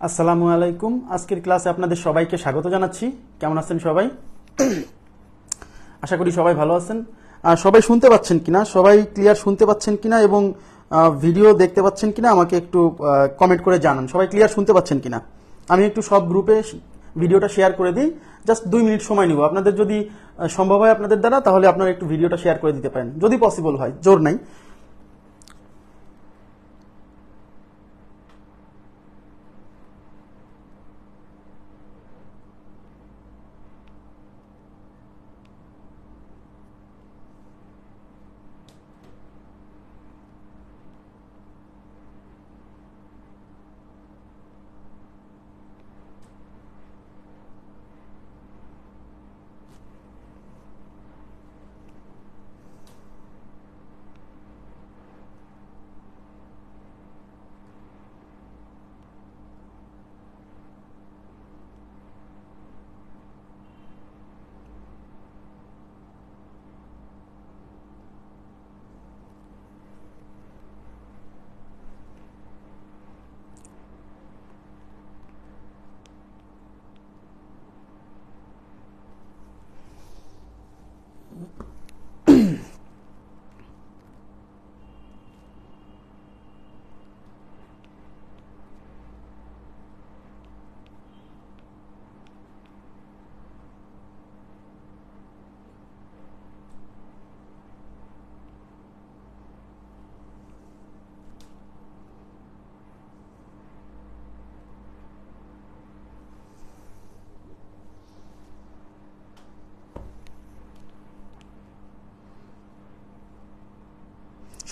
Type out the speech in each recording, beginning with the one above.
আসসালামু আলাইকুম। আজকের ক্লাসে আপনাদের সবাইকে স্বাগত জানাচ্ছি। কেমন আছেন সবাই? আশা করি সবাই ভালো আছেন। সবাই শুনতে পাচ্ছেন কিনা, সবাই ক্লিয়ার শুনতে পাচ্ছেন কিনা এবং ভিডিও দেখতে পাচ্ছেন কিনা আমাকে একটু কমেন্ট করে জানান। সবাই ক্লিয়ার শুনতে পাচ্ছেন কিনা। আমি একটু সব গ্রুপে ভিডিওটা শেয়ার করে দিই। জাস্ট 2 মিনিট সময় নিব। আপনাদের যদি সম্ভব হয় আপনাদের দ্বারা, তাহলে আপনারা একটু ভিডিওটা শেয়ার করে দিতে পারেন, যদি পসিবল হয়, জোর নাই।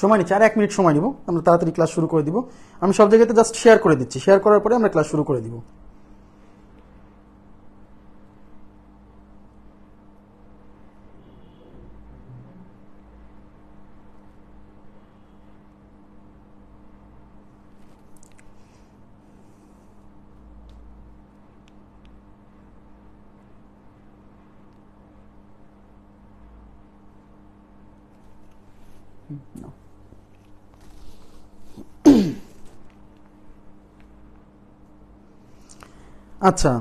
সময় নিচ্ছি, আর 1 মিনিট সময় নিব। আমরা তাড়াতাড়ি ক্লাস শুরু করে দিব। আমি সব জায়গাতে জাস্ট শেয়ার করে দিচ্ছি। শেয়ার করার পরে আমরা ক্লাস শুরু করে দিব। আচ্ছা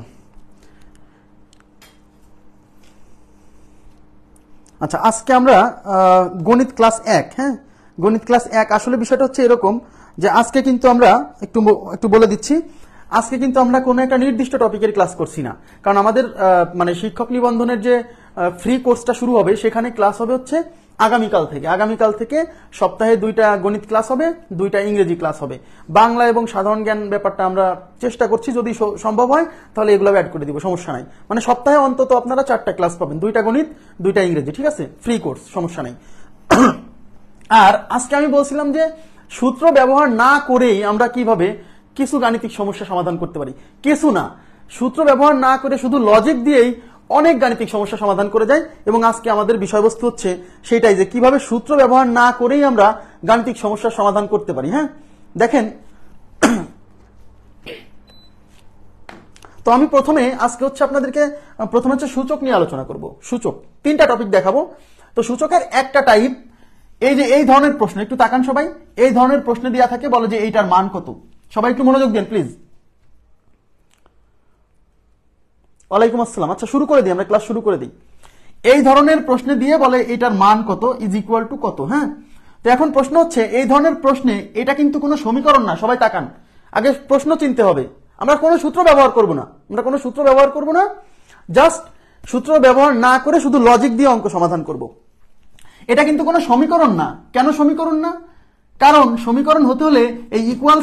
আচ্ছা, আজকে আমরা গণিত ক্লাস 1, হ্যাঁ, গণিত ক্লাস 1। আসলে বিষয়টা হচ্ছে এরকম যে আজকে কিন্তু আমরা একটু একটু বলে দিচ্ছি, আজকে কিন্তু আমরা কোনো একটা নির্দিষ্ট টপিকের ক্লাস করছি না। কারণ আমাদের মানে শিক্ষক নিবন্ধনের যে ফ্রি কোর্সটা শুরু হবে, সেখানে ক্লাস হবে হচ্ছে আগামীকাল থেকে সপ্তাহে 2টা গণিত ক্লাস হবে, 2টা ইংরেজি ক্লাস হবে। বাংলা এবং সাধারণ জ্ঞান ব্যাপারটা আমরা চেষ্টা করছি, যদি সম্ভব হয় তাহলে এগুলো অ্যাড করে দিব, সমস্যা নাই। মানে সপ্তাহে অন্তত আপনারা 4টা ক্লাস পাবেন, 2টা গণিত, 2টা ইংরেজি, ঠিক আছে? ফ্রি কোর্স, সমস্যা নাই। আর আজকে আমি বলছিলাম যে সূত্র ব্যবহার না করেই আমরা কিভাবে কিছু গাণিতিক সমস্যা সমাধান করতে পারি। কিছু না, সূত্র ব্যবহার না করে শুধু লজিক দিয়েই অনেক গাণিতিক সমস্যা সমাধান করে যায়। এবং আজকে আমাদের বিষয়বস্তু হচ্ছে সেটাই, যে কিভাবে সূত্র ব্যবহার না করেই আমরা গাণিতিক সমস্যার সমাধান করতে পারি। হ্যাঁ, দেখেন, তো আমি প্রথমে আজকে হচ্ছে আপনাদেরকে প্রথমে হচ্ছে সূচক নিয়ে আলোচনা করব। সূচক 3টা টপিক দেখাবো। তো সূচকের একটা টাইপ, এই যে এই ধরনের প্রশ্ন, একটু তাকান সবাই। এই ধরনের প্রশ্ন দেয়া থাকে, বলে যে এইটার মান কত। সবাই একটু মনোযোগ দেন প্লিজ। ওয়ালাইকুম আসসালাম। আচ্ছা, শুরু করে দিই, আমরা ক্লাস শুরু করে দিই। এই ধরনের প্রশ্ন দিয়ে বলে এটার মান কত, ইজ ইকুয়াল টু কত। হ্যাঁ, তো এখন প্রশ্ন হচ্ছে, এই ধরনের প্রশ্নে এটা কিন্তু কোনো সমীকরণ না। সবাই তাকান, আগে প্রশ্ন চিনতে হবে। আমরা কোনো সূত্র ব্যবহার করব না, জাস্ট সূত্র ব্যবহার না করে শুধু লজিক দিয়ে অঙ্ক সমাধান করব। এটা কিন্তু কোনো সমীকরণ না। কেন সমীকরণ না? কারণ সমীকরণ হতে হলে এই ইকুয়াল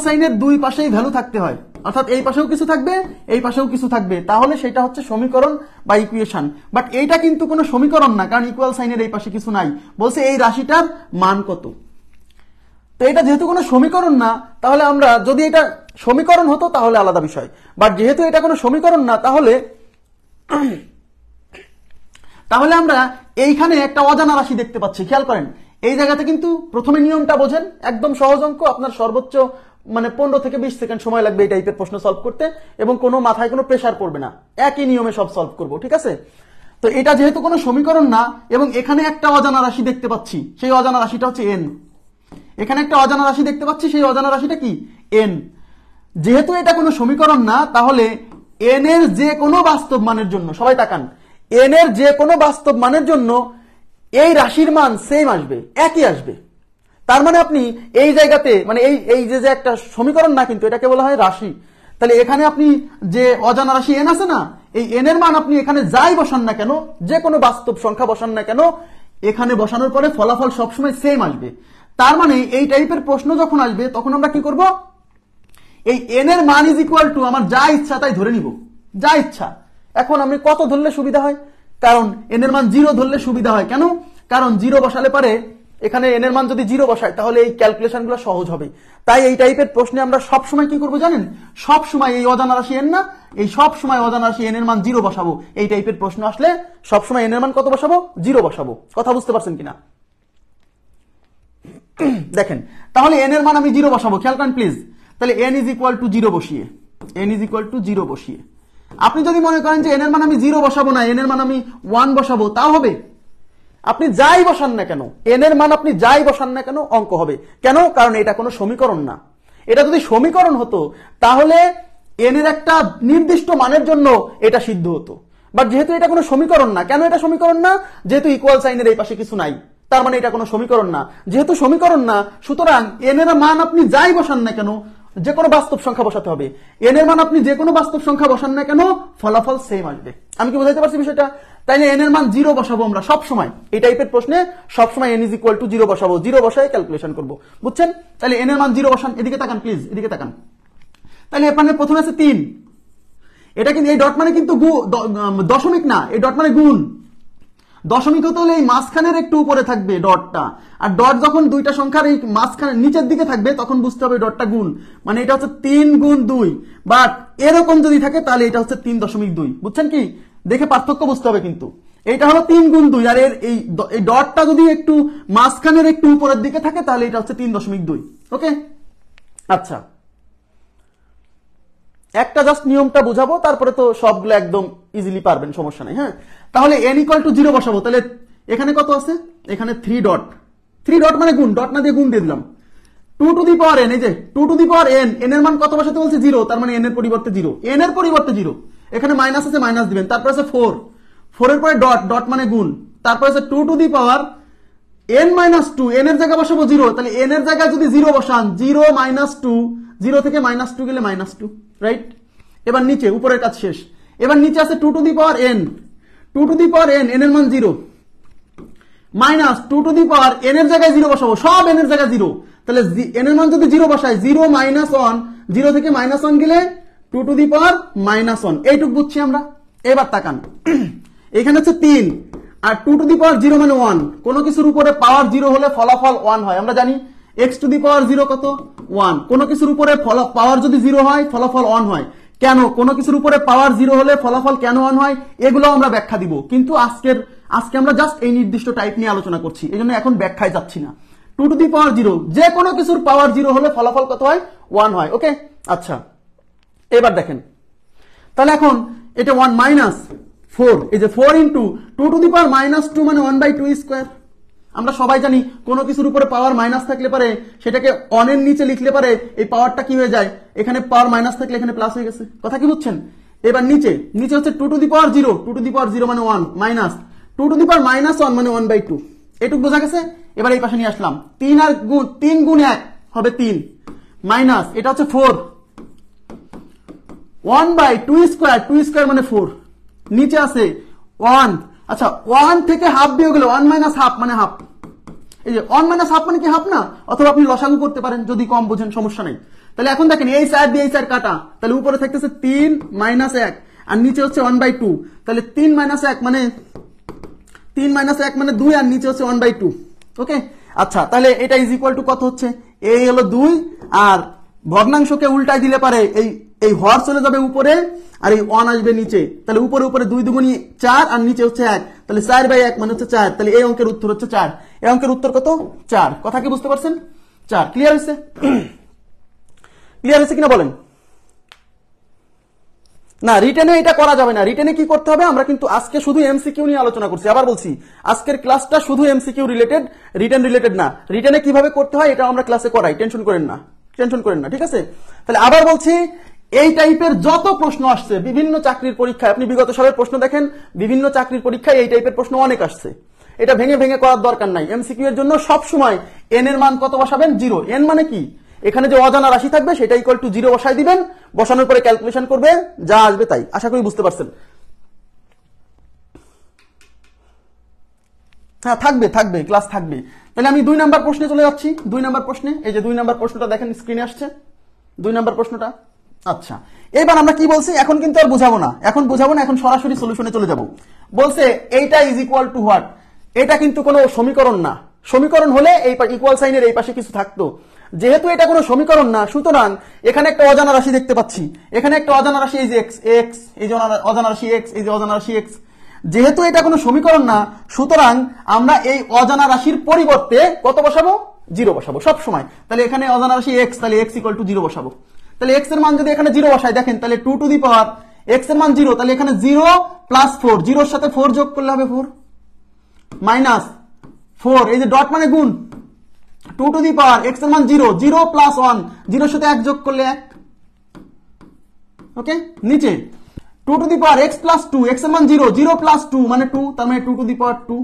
সাইনের 2 পাশেই ভ্যালু থাকতে হয়। অর্থাৎ এই পাশেও কিছু থাকবে, এই পাশেও কিছু থাকবে, তাহলে সেটা হচ্ছে সমীকরণ বা ইকুয়েশন। বাট এইটা কিন্তু কোনো সমীকরণ না, কারণ ইকুয়াল সাইনের এই পাশে কিছু নাই। বলছে এই রাশিটার মান কত। তো এটা যেহেতু কোনো সমীকরণ না, তাহলে আমরা, যদি এটা সমীকরণ হতো তাহলে আলাদা বিষয়। বাট যেহেতু এটা কোনো সমীকরণ না, তাহলে আমরা এইখানে একটা অজানা রাশি দেখতে পাচ্ছি। খেয়াল করেন, এই জায়গাতে কিন্তু প্রথমে নিয়মটা বোঝেন, একদম সহজ অঙ্ক। আপনার সর্বোচ্চ মানে 15 থেকে 20 সেকেন্ড সময় লাগবে এই টাইপের প্রশ্ন সলভ করতে, এবং কোনো মাথায় কোনো প্রেসার পড়বে না, একই নিয়মে সব সলভ করব, ঠিক আছে? তো এটা যেহেতু কোনো সমীকরণ না, এবং এখানে একটা অজানা রাশি দেখতে পাচ্ছি, সেই অজানা রাশিটা হচ্ছে এন। এখানে একটা অজানা রাশি দেখতে পাচ্ছি, সেই অজানা রাশিটা কি n। যেহেতু এটা কোনো সমীকরণ না, তাহলে n এর যে কোনো বাস্তব মানের জন্য, সবাই তাকান, n এর যে কোনো বাস্তব মানের জন্য এই রাশির মান সেম আসবে, একই আসবে। তার মানে আপনি এই জায়গাতে মানে এই যে একটা সমীকরণ না, কিন্তু এটাকে বলা হয় রাশি। তাহলে এখানে আপনি যে অজানা রাশি n আছে না, এই n এর মান আপনি এখানে যাই বসান না কেন, যে কোনো বাস্তব সংখ্যা বসান না কেন, এখানে বসানোর পরে ফলাফল সবসময় সেম আসবে। তার মানে এই টাইপের প্রশ্ন যখন আসবে তখন আমরা কি করব, এই n এর মান ইজ ইকুয়াল টু আমার যা ইচ্ছা তাই ধরে নিব, যা ইচ্ছা। এখন আমি কত ধরলে সুবিধা হয়, কারণ n এর মান 0 ধরলে সুবিধা হয়। কেন? কারণ 0 বসালে পারে এখানে n এর মান যদি 0 বসায় তাহলে এই ক্যালকুলেশনগুলো সহজ হবে। তাই এই টাইপের প্রশ্নে আমরা সব সময় কি করব জানেন, সব সময় এই অজানা রাশি n না, এই সব সময় অজানা রাশি n এর মান 0 বসাবো। এই টাইপের প্রশ্ন আসলে সব সময় n এর মান কত বসাবো, 0 বসাবো। কথা বুঝতে পারছেন কিনা দেখেন, তাহলে n এর মান আমি 0 বসাবো, খেয়াল করেন প্লিজ। তাহলে n ইজ ইকুয়াল টু 0 বসিয়ে, n ইজ ইকুয়াল টু 0 বসিয়ে, আপনি যদি মনে করেন যে n এর মান আমি 0 বসাবো না, n এর মান আমি 1 বসাবো, তাও হবে। আপনি যাই বসান না কেন, n এর মান আপনি যাই বসান না কেন অঙ্ক হবে। কেন? কারণ এটা কোনো সমীকরণ না। এটা যদি সমীকরণ হতো তাহলে n এর একটা নির্দিষ্ট মানের জন্য এটা সিদ্ধ হতো। বাট যেহেতু এটা কোনো সমীকরণ না, কেন এটা সমীকরণ না? যেহেতু ইকুয়াল সাইনের এই পাশে কিছু নাই, তার মানে এটা কোনো সমীকরণ না। যেহেতু সমীকরণ না, সুতরাং n এর মান আপনি যাই বসান না কেন, যে কোনো বাস্তব সংখ্যা বসাতে হবে। n এর মান আপনি যে কোনো বাস্তব সংখ্যা বসান না কেন, ফলাফল সেম আসবে। আমি কি বোঝাতে পারছি বিষয়টা? তাইলে n এর মান 0 বসাবো আমরা সব সময়, এই টাইপের প্রশ্নে সব সময় n ইজ ইকুয়াল টু 0 বসাবো, 0 বসায় ক্যালকুলেশন করব, বুঝছেন? তাহলে n এর মান 0 বসান, এদিকে তাকান প্লিজ, এদিকে তাকান। তাহলে এখানে প্রথমে আছে 3, এটা কিন্তু এই ডট মানে কিন্তু দশমিক না, এই ডট মানে গুণ। দশমিক হতে হলে এই মাঝখানের একটু উপরে থাকবে ডটটা, আর ডট যখন দুইটা সংখ্যার এই মাঝখানের নিচের দিকে থাকবে তখন বুঝতে হবে ডটটা গুণ, মানে এটা হচ্ছে 3 গুণ 2। বাট এরকম যদি থাকে তাহলে এটা হচ্ছে 3.2, বুঝছেন কি? দেখে পার্থক্য বুঝতে হবে কিন্তু। এইটা হলো 3 গুণ 2, আর এই ডটটা যদি একটু মাঝখানের একটু উপরের দিকে থাকে তাহলে এটা হচ্ছে 3.2। ওকে, আচ্ছা, একটা জাস্ট নিয়মটা বুঝাবো, তারপরে তো সবগুলো একদম ইজিলি পারবেন, সমস্যা নেই। হ্যাঁ, তাহলে n ইকুয়াল টু 0 বসাবো। তাহলে এখানে কত আছে? এখানে 3 ডট, 3 ডট মানে গুণ, ডট না দিয়ে গুণ দিয়ে দিলাম। 2 টু দি পাওয়ার n, এই যে 2 to the power n, n এর মান কত বসাতে বলছে? 0, তার মানে n এর পরিবর্তে 0, n এর পরিবর্তে 0। এখানে মাইনাস আছে, মাইনাস দিবেন। তারপর আছে 4, 4 এর পরে ডট, ডট মানে গুণ। তারপর আছে 2 to the power n minus 2, n এর জায়গায় বসাবো 0, তাহলে n এর জায়গায় যদি 0 বসান, 0 মাইনাস 2, 0 থেকে মাইনাস 2 গেলে মাইনাস 2, রাইট? এবার নিচে, উপরের কাজ শেষ। এবার নিচে আছে 2 to the power n, 2 to the power n, n এর মান 0, minus 2 to the power n এর জায়গায় 0 বসাবো, সব n এর জায়গায় 0। তাহলে n এর মান যদি 0 বসাই, 0 মাইনাস 1, 0 থেকে মাইনাস 1 গেলে 2 টু দি পাওয়ার মাইনাস 1, এইটুক বুঝছি আমরা। এবার তাকান, এখানে হচ্ছে 3, আর 2 টু দি পাওয়ার 0 মানে 1। কোনো কিছুর উপরে পাওয়ার 0 হলে ফলাফল 1 হয়, আমরা জানি। x টু দি পাওয়ার 0 কত? 1। কোনো কিছুর উপরে পাওয়ার যদি 0 হয় ফলাফল 1 হয়। কেন কোনো কিছুর উপরে পাওয়ার 0 হলে ফলাফল কেন 1 হয়, এগুলো আমরা ব্যাখ্যা দিব। কিন্তু আজকে আমরা জাস্ট এই নির্দিষ্ট টাইপ নিয়ে আলোচনা করছি, এজন্য এখন ব্যাখ্যায় যাচ্ছি না। 2 টু দি পাওয়ার 0, যে কোনো কিছুর পাওয়ার 0 হলে ফলাফল কত হয়? 1 হয়। ওকে, আচ্ছা, এবার দেখেন, তাহলে এখন এটা 1 মাইনাস 4, এই যে 4 into 2 to the power minus 2 মানে 1/2 স্কোয়ার। আমরা সবাই জানি কোনো কিছুর উপরে পাওয়ার মাইনাস থাকলে পারে সেটাকে 1 এর নিচে লিখলে পারে এই পাওয়ারটা কি হয়ে যায়, এখানে পাওয়ার মাইনাস থাকলে এখানে প্লাস হয়ে গেছে। কথা কি বুঝছেন? এবার নিচে হচ্ছে 2 to the power 0, 2 to the power 0 মানে 1, minus 2 to the power minus 1 মানে 1/2, এটুক বোঝা গেছে। এবার এই পাশে নিয়ে আসলাম, 3 গুণ 1 হবে 3, মাইনাস এটা হচ্ছে 4, 1/2 স্কোয়ার, 2 স্কোয়ার মানে 4, নিচে আছে 1। আচ্ছা, 1 থেকে হাফ দিয়ে গেল 1 মাইনাস হাফ মানে হাফ। এই যে 1 মাইনাস হাফ মানে কি হাফ না? অথবা আপনি লসাগু করতে পারেন যদি কম বোঝেন, সমস্যা নেই। তাহলে এখন দেখেন এই সাইড দিয়ে এই সাইড কাটা, তাহলে উপরে থাকতেছে 3 মাইনাস 1, আর নিচে হচ্ছে 1/2। তাহলে 3 মাইনাস 1 মানে 2, আর নিচে হচ্ছে 1/2। ওকে, আচ্ছা, তাহলে এটা ইজ ইকুয়াল টু কত হচ্ছে? এই হলো 2, আর ভগ্নাংশকে উল্টাই দিলে পারে এই হর চলে যাবে উপরে, আর এই 1 আসবে নিচে। তাহলে উপরে 2 দুগুণী 4, আর নিচে হচ্ছে 1, তাহলে 4/1 মানে হচ্ছে 4। তাহলে এই অঙ্কের উত্তর হচ্ছে 4। এই অঙ্কের উত্তর কত? 4। কথা কি বুঝতে পারছেন? 4। ক্লিয়ার হয়েছে? ক্লিয়ার হয়েছে কিনা বলেন? না, রিটেনে এটা করা যাবে না। রিটেনে কি করতে হবে, আমরা কিন্তু আজকে শুধু এমসিকিউ নিয়ে আলোচনা করছি। আবার বলছি, আজকের ক্লাসটা শুধু এমসিকিউ রিলেটেড, রিটেন রিলেটেড না। রিটেনে কিভাবে করতে হয় এটা আমরা ক্লাসে করাই, টেনশন করেন না, ঠিক আছে। তাহলে আবার বলছি, এই টাইপের যত প্রশ্ন আসছে বিভিন্ন চাকরির পরীক্ষায়, আপনি বিগত সালের প্রশ্ন দেখেন, বিভিন্ন চাকরির পরীক্ষায় এই টাইপের প্রশ্ন অনেক আসছে। এটা ভেঙে ভেঙে করার দরকার নাই। এমসিকিউ এর জন্য সব সময় এন এর মান কত বসাবেন, 0। এন মানে কি, এখানে যে অজানা রাশি থাকবে সেটা ইকুয়াল টু 0 বসাই দিবেন, বসানোর পরে ক্যালকুলেশন করবে, যা আসবে তাই। আশা করি বুঝতে পারছেন। হ্যাঁ, থাকবে ক্লাস থাকবে। তাহলে আমি 2 নাম্বার প্রশ্নে চলে যাচ্ছি। 2 নাম্বার প্রশ্নে, এই যে 2 নাম্বার প্রশ্নটা দেখেন স্ক্রিনে আসছে, 2 নাম্বার প্রশ্নটা। আচ্ছা, এবার আমরা কি বলছি, এখন কিন্তু আর বুঝাবো না, এখন সরাসরি সলিউশনে চলে যাব। বলছে এইটা ইজ ইকুয়াল টু হোয়াট, এটা কিন্তু কোনো সমীকরণ না। সমীকরণ হলে এই ইকুয়াল সাইনের এই পাশে কিছু থাকতো। যেহেতু এটা কোনো সমীকরণ না, সুতরাং এখানে একটা অজানা রাশি দেখতে পাচ্ছি, এখানে একটা অজানা রাশি, এই যে এক্স, এই যে অজানা রাশি এক্স, এই যে অজানা রাশি এক্স। যেহেতু এটা কোনো সমীকরণ না, সুতরাং আমরা এই অজানা রাশির পরিবর্তে কত বসাবো, 0 বসাবো সব সময়। তাহলে এখানে অজানা রাশি এক্স, তাহলে এক্স ইকুয়াল টু 0 বসাবো। তাহলে এক্স এর মান যদি এখানে 0 বসাই, দেখেন তাহলে 2 টু দি পাওয়ার এক্স এর মান 0, তাহলে এখানে 0 প্লাস 4, 0 এর সাথে 4 যোগ করলে হবে 4 মাইনাস 4, এই যে ডট মানে গুণ, 2 টু দি পাওয়ার এক্স এর মান 0, 0 প্লাস 1, 0 এর সাথে 1 যোগ করলে 1। ওকে, নিচে 2 to the power x plus 2, x এর মান 0, 0 প্লাস 2 মানে 2, তার মানে 2 টু দি পাওয়ার 2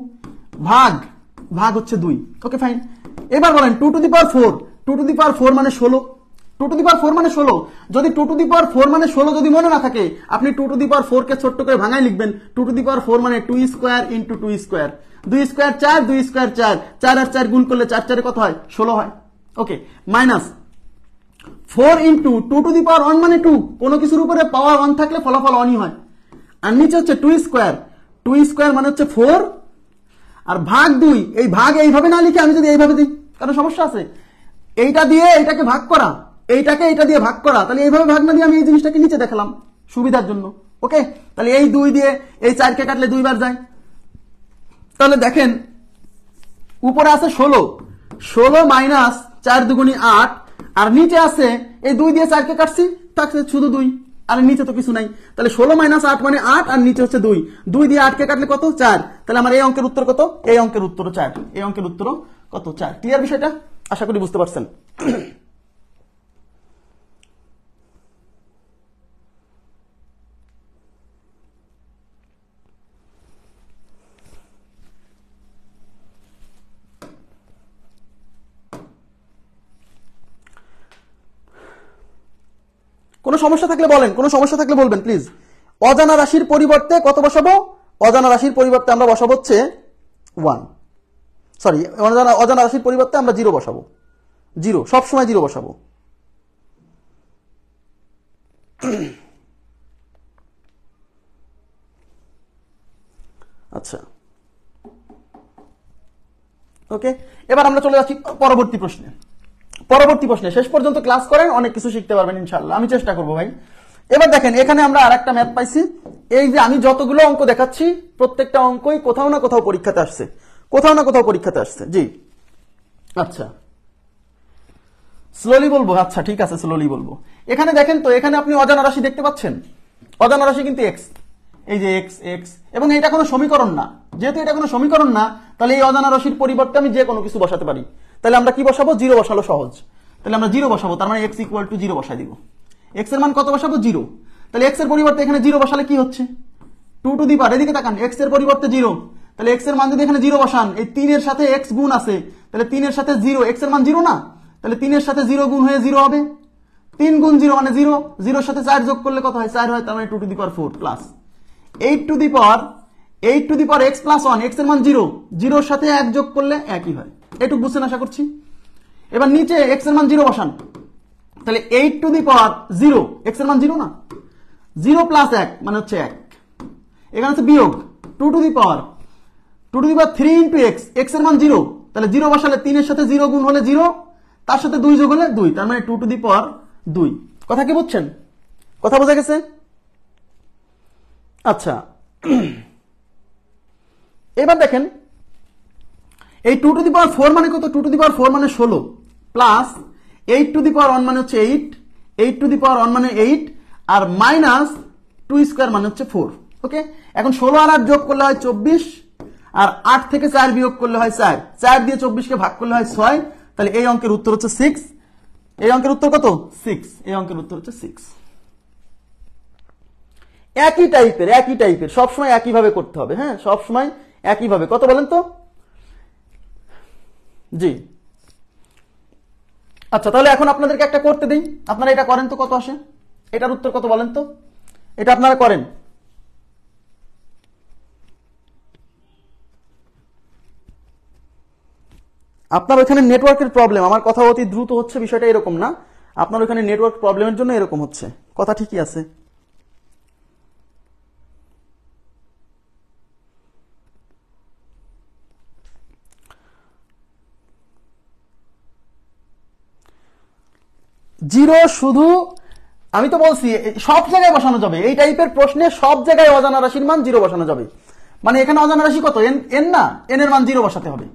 ভাগ হচ্ছে 2। Okay fine. এবার বলেন 2 to the power 4, 2 to the পাওয়ার 4 মানে 16, 2 টু দি পাওয়ার 4 মানে 16। যদি 2 টু দি পাওয়ার 4 মানে 16 যদি মনে না থাকে, আপনি 2 টু দি পাওয়ার 4 কে ছোট্ট করে ভাঙায় লিখবেন। 2 টু দি পাওয়ার 4 মানে 2 square into 2 square, 2 square 4, 2 square 4, 4 আর 4 গুণ করলে 4 4 কত হয়, 16 হয়। ওকে, মাইনাস 4 ইনটু 2 টু দি পাওয়ার 1 মানে 2, কোনো কিছুর উপরে পাওয়ার 1 থাকলে ফলাফল 1ই হয়। আর নিচে হচ্ছে 2 স্কয়ার, 2 স্কয়ার মানে হচ্ছে 4, আর ভাগ 2। এই ভাগ এইভাবে না লিখে আমি যদি এইভাবে দিই, কারণ সমস্যা আছে, এইটা দিয়ে এইটাকে ভাগ করা, এইটাকে এইটা দিয়ে ভাগ করা, তাহলে এইভাবে ভাগ না দিয়ে আমি এই জিনিসটাকে নিচে দেখালাম সুবিধার জন্য। ওকে, তাহলে এই 2 দিয়ে এই 4 কে কাটলে 2 বার যায়। তাহলে দেখেন উপরে আছে 16 মাইনাস 4 দুগুণী 8, আর নিচে আছে এই 2 দিয়ে 4 কে কাটছি, থাকছে শুধু 2, আর নিচে তো কিছু নাই। তাহলে 16 মাইনাস 8 মানে 8, আর নিচে হচ্ছে 2, 2 দিয়ে 8 কে কাটলে কত, 4। তাহলে আমার এই অঙ্কের উত্তর কত, এই অঙ্কের উত্তর 4, এই অঙ্কের উত্তর কত, 4। ক্লিয়ার বিষয়টা? আশা করি বুঝতে পারছেন। কোনো সমস্যা থাকলে বলেন, কোনো সমস্যা থাকলে বলবেন প্লিজ। অজানা রাশির পরিবর্তে কত বসাবো, অজানা রাশির পরিবর্তে আমরা বসাবো হচ্ছে 1, সরি, অজানা রাশির পরিবর্তে আমরা 0 বসাবো, 0 সবসময় 0 বসাবো। আচ্ছা, ওকে, এবার আমরা চলে যাচ্ছি পরবর্তী প্রশ্নে। শেষ পর্যন্ত ক্লাস করেন, অনেক কিছু শিখতে পারবেন ইনশাআল্লাহ, আমি চেষ্টা করবো ভাই। এবার দেখেন এখানে আমরা আরেকটা ম্যাথ পাইছি। এই যে আমি যতগুলো অঙ্ক দেখাচ্ছি, প্রত্যেকটা অঙ্কই কোথাও না কোথাও পরীক্ষাতে আসছে, জি। আচ্ছা, স্লোলি বলবো, আচ্ছা ঠিক আছে, স্লোলি বলবো। এখানে দেখেন তো, এখানে আপনি অজানা রাশি দেখতে পাচ্ছেন, অজানা রাশি কিন্তু এক্স, এই যে এক্স, এবং এটা কোনো সমীকরণ না। যেহেতু এটা কোনো সমীকরণ না, তাহলে এই অজানা রাশির পরিবর্তে আমি যে কোনো কিছু বসাতে পারি। তাহলে আমরা কি বসাবো, 0 বসালো সহজ। তাহলে আমরা 0 বসাবো, তার মানে এক্স ইকুয়াল টু 0 বসাই দিব। এক্স এর মান কত বসাবো, 0। তাহলে এক্স এর পরিবর্তে এখানে 0 বসালে কি হচ্ছে, 2 টু দি পাওয়ার, এদিকে তাকান, এক্স এর পরিবর্তে 0, তাহলে এক্স এর মান যদি এখানে 0 বসান, এই 3 এর সাথে এক্স গুণ আছে, তাহলে 3 এর সাথে 0, এক্স এর মান 0 না, তাহলে 3 এর সাথে 0 গুণ হয়ে 0 হবে, 3 গুণ 0 মানে 0, 0 এর সাথে 4 যোগ করলে কত হয়, 4 হয়, তার মানে 2 to the power 4 plus 8 two the power x plus 1, x এর মান 0, 0 এর সাথে 1 যোগ করলে একই হয়। এটুকু বুঝছেন আশা করছি। এবার নিচে এক্স এর মান 0 বসান, তাহলে 8 টু দি পাওয়ার 0, এক্স এর মান 0 না, 0 প্লাস 1 মানে হচ্ছে 1, এখানে হচ্ছে বিয়োগ 2 to the power 3 into x, x এর মান 0, তাহলে 0 বসালে 3 এর সাথে 0 গুণ হলে 0, তার সাথে 2 যোগ হলে 2, তার মানে 2 টু দি পাওয়ার 2। কথা কি বুঝছেন? কথা বোঝা গেছে? আচ্ছা, এবার দেখেন এই 2 টু দি পাওয়ার 4 মানে কত, 2 টু দি পাওয়ার 4 মানে 16 প্লাস 8 টু দি পাওয়ার 1 মানে হচ্ছে 8 টু দি পাওয়ার 1 মানে 8, আর মাইনাস টু স্কোয়ার মানে হচ্ছে 4। ওকে, এখন 16 আর 8 যোগ করলে হয় 24, আর 8 থেকে 4 বিয়োগ করলে হয় 4, 4 দিয়ে 24 কে ভাগ করলে হয় 6। তাহলে এই অঙ্কের উত্তর হচ্ছে 6। এই অঙ্কের উত্তর কত? 6। এই অঙ্কের উত্তর হচ্ছে 6। একই টাইপের সবসময় একইভাবে করতে হবে। হ্যাঁ, সবসময় একইভাবে। কত বলেন তো? জি, আচ্ছা, তাহলে এখন আপনাদেরকে একটা করতে দিই, আপনারা এটা করেন তো কত আসে। এটার উত্তর কত বলেন তো? এটা আপনারা করেন। আপনার ওখানে নেটওয়ার্কের প্রবলেম, আমার কথা অতি দ্রুত হচ্ছে, বিষয়টা এরকম না। আপনার ওখানে নেটওয়ার্ক প্রবলেমের জন্য এরকম হচ্ছে, কথা ঠিকই আছে। জিরো শুধু, আমি তো বলছি সব জায়গায় বসানো যাবে। এই টাইপের প্রশ্নে সব জায়গায় অজানা রাশির মান জিরো বসানো যাবে। মানে এখানে অজানা রাশি কত? এন না, এন এর মান জিরো বসাতে হবে,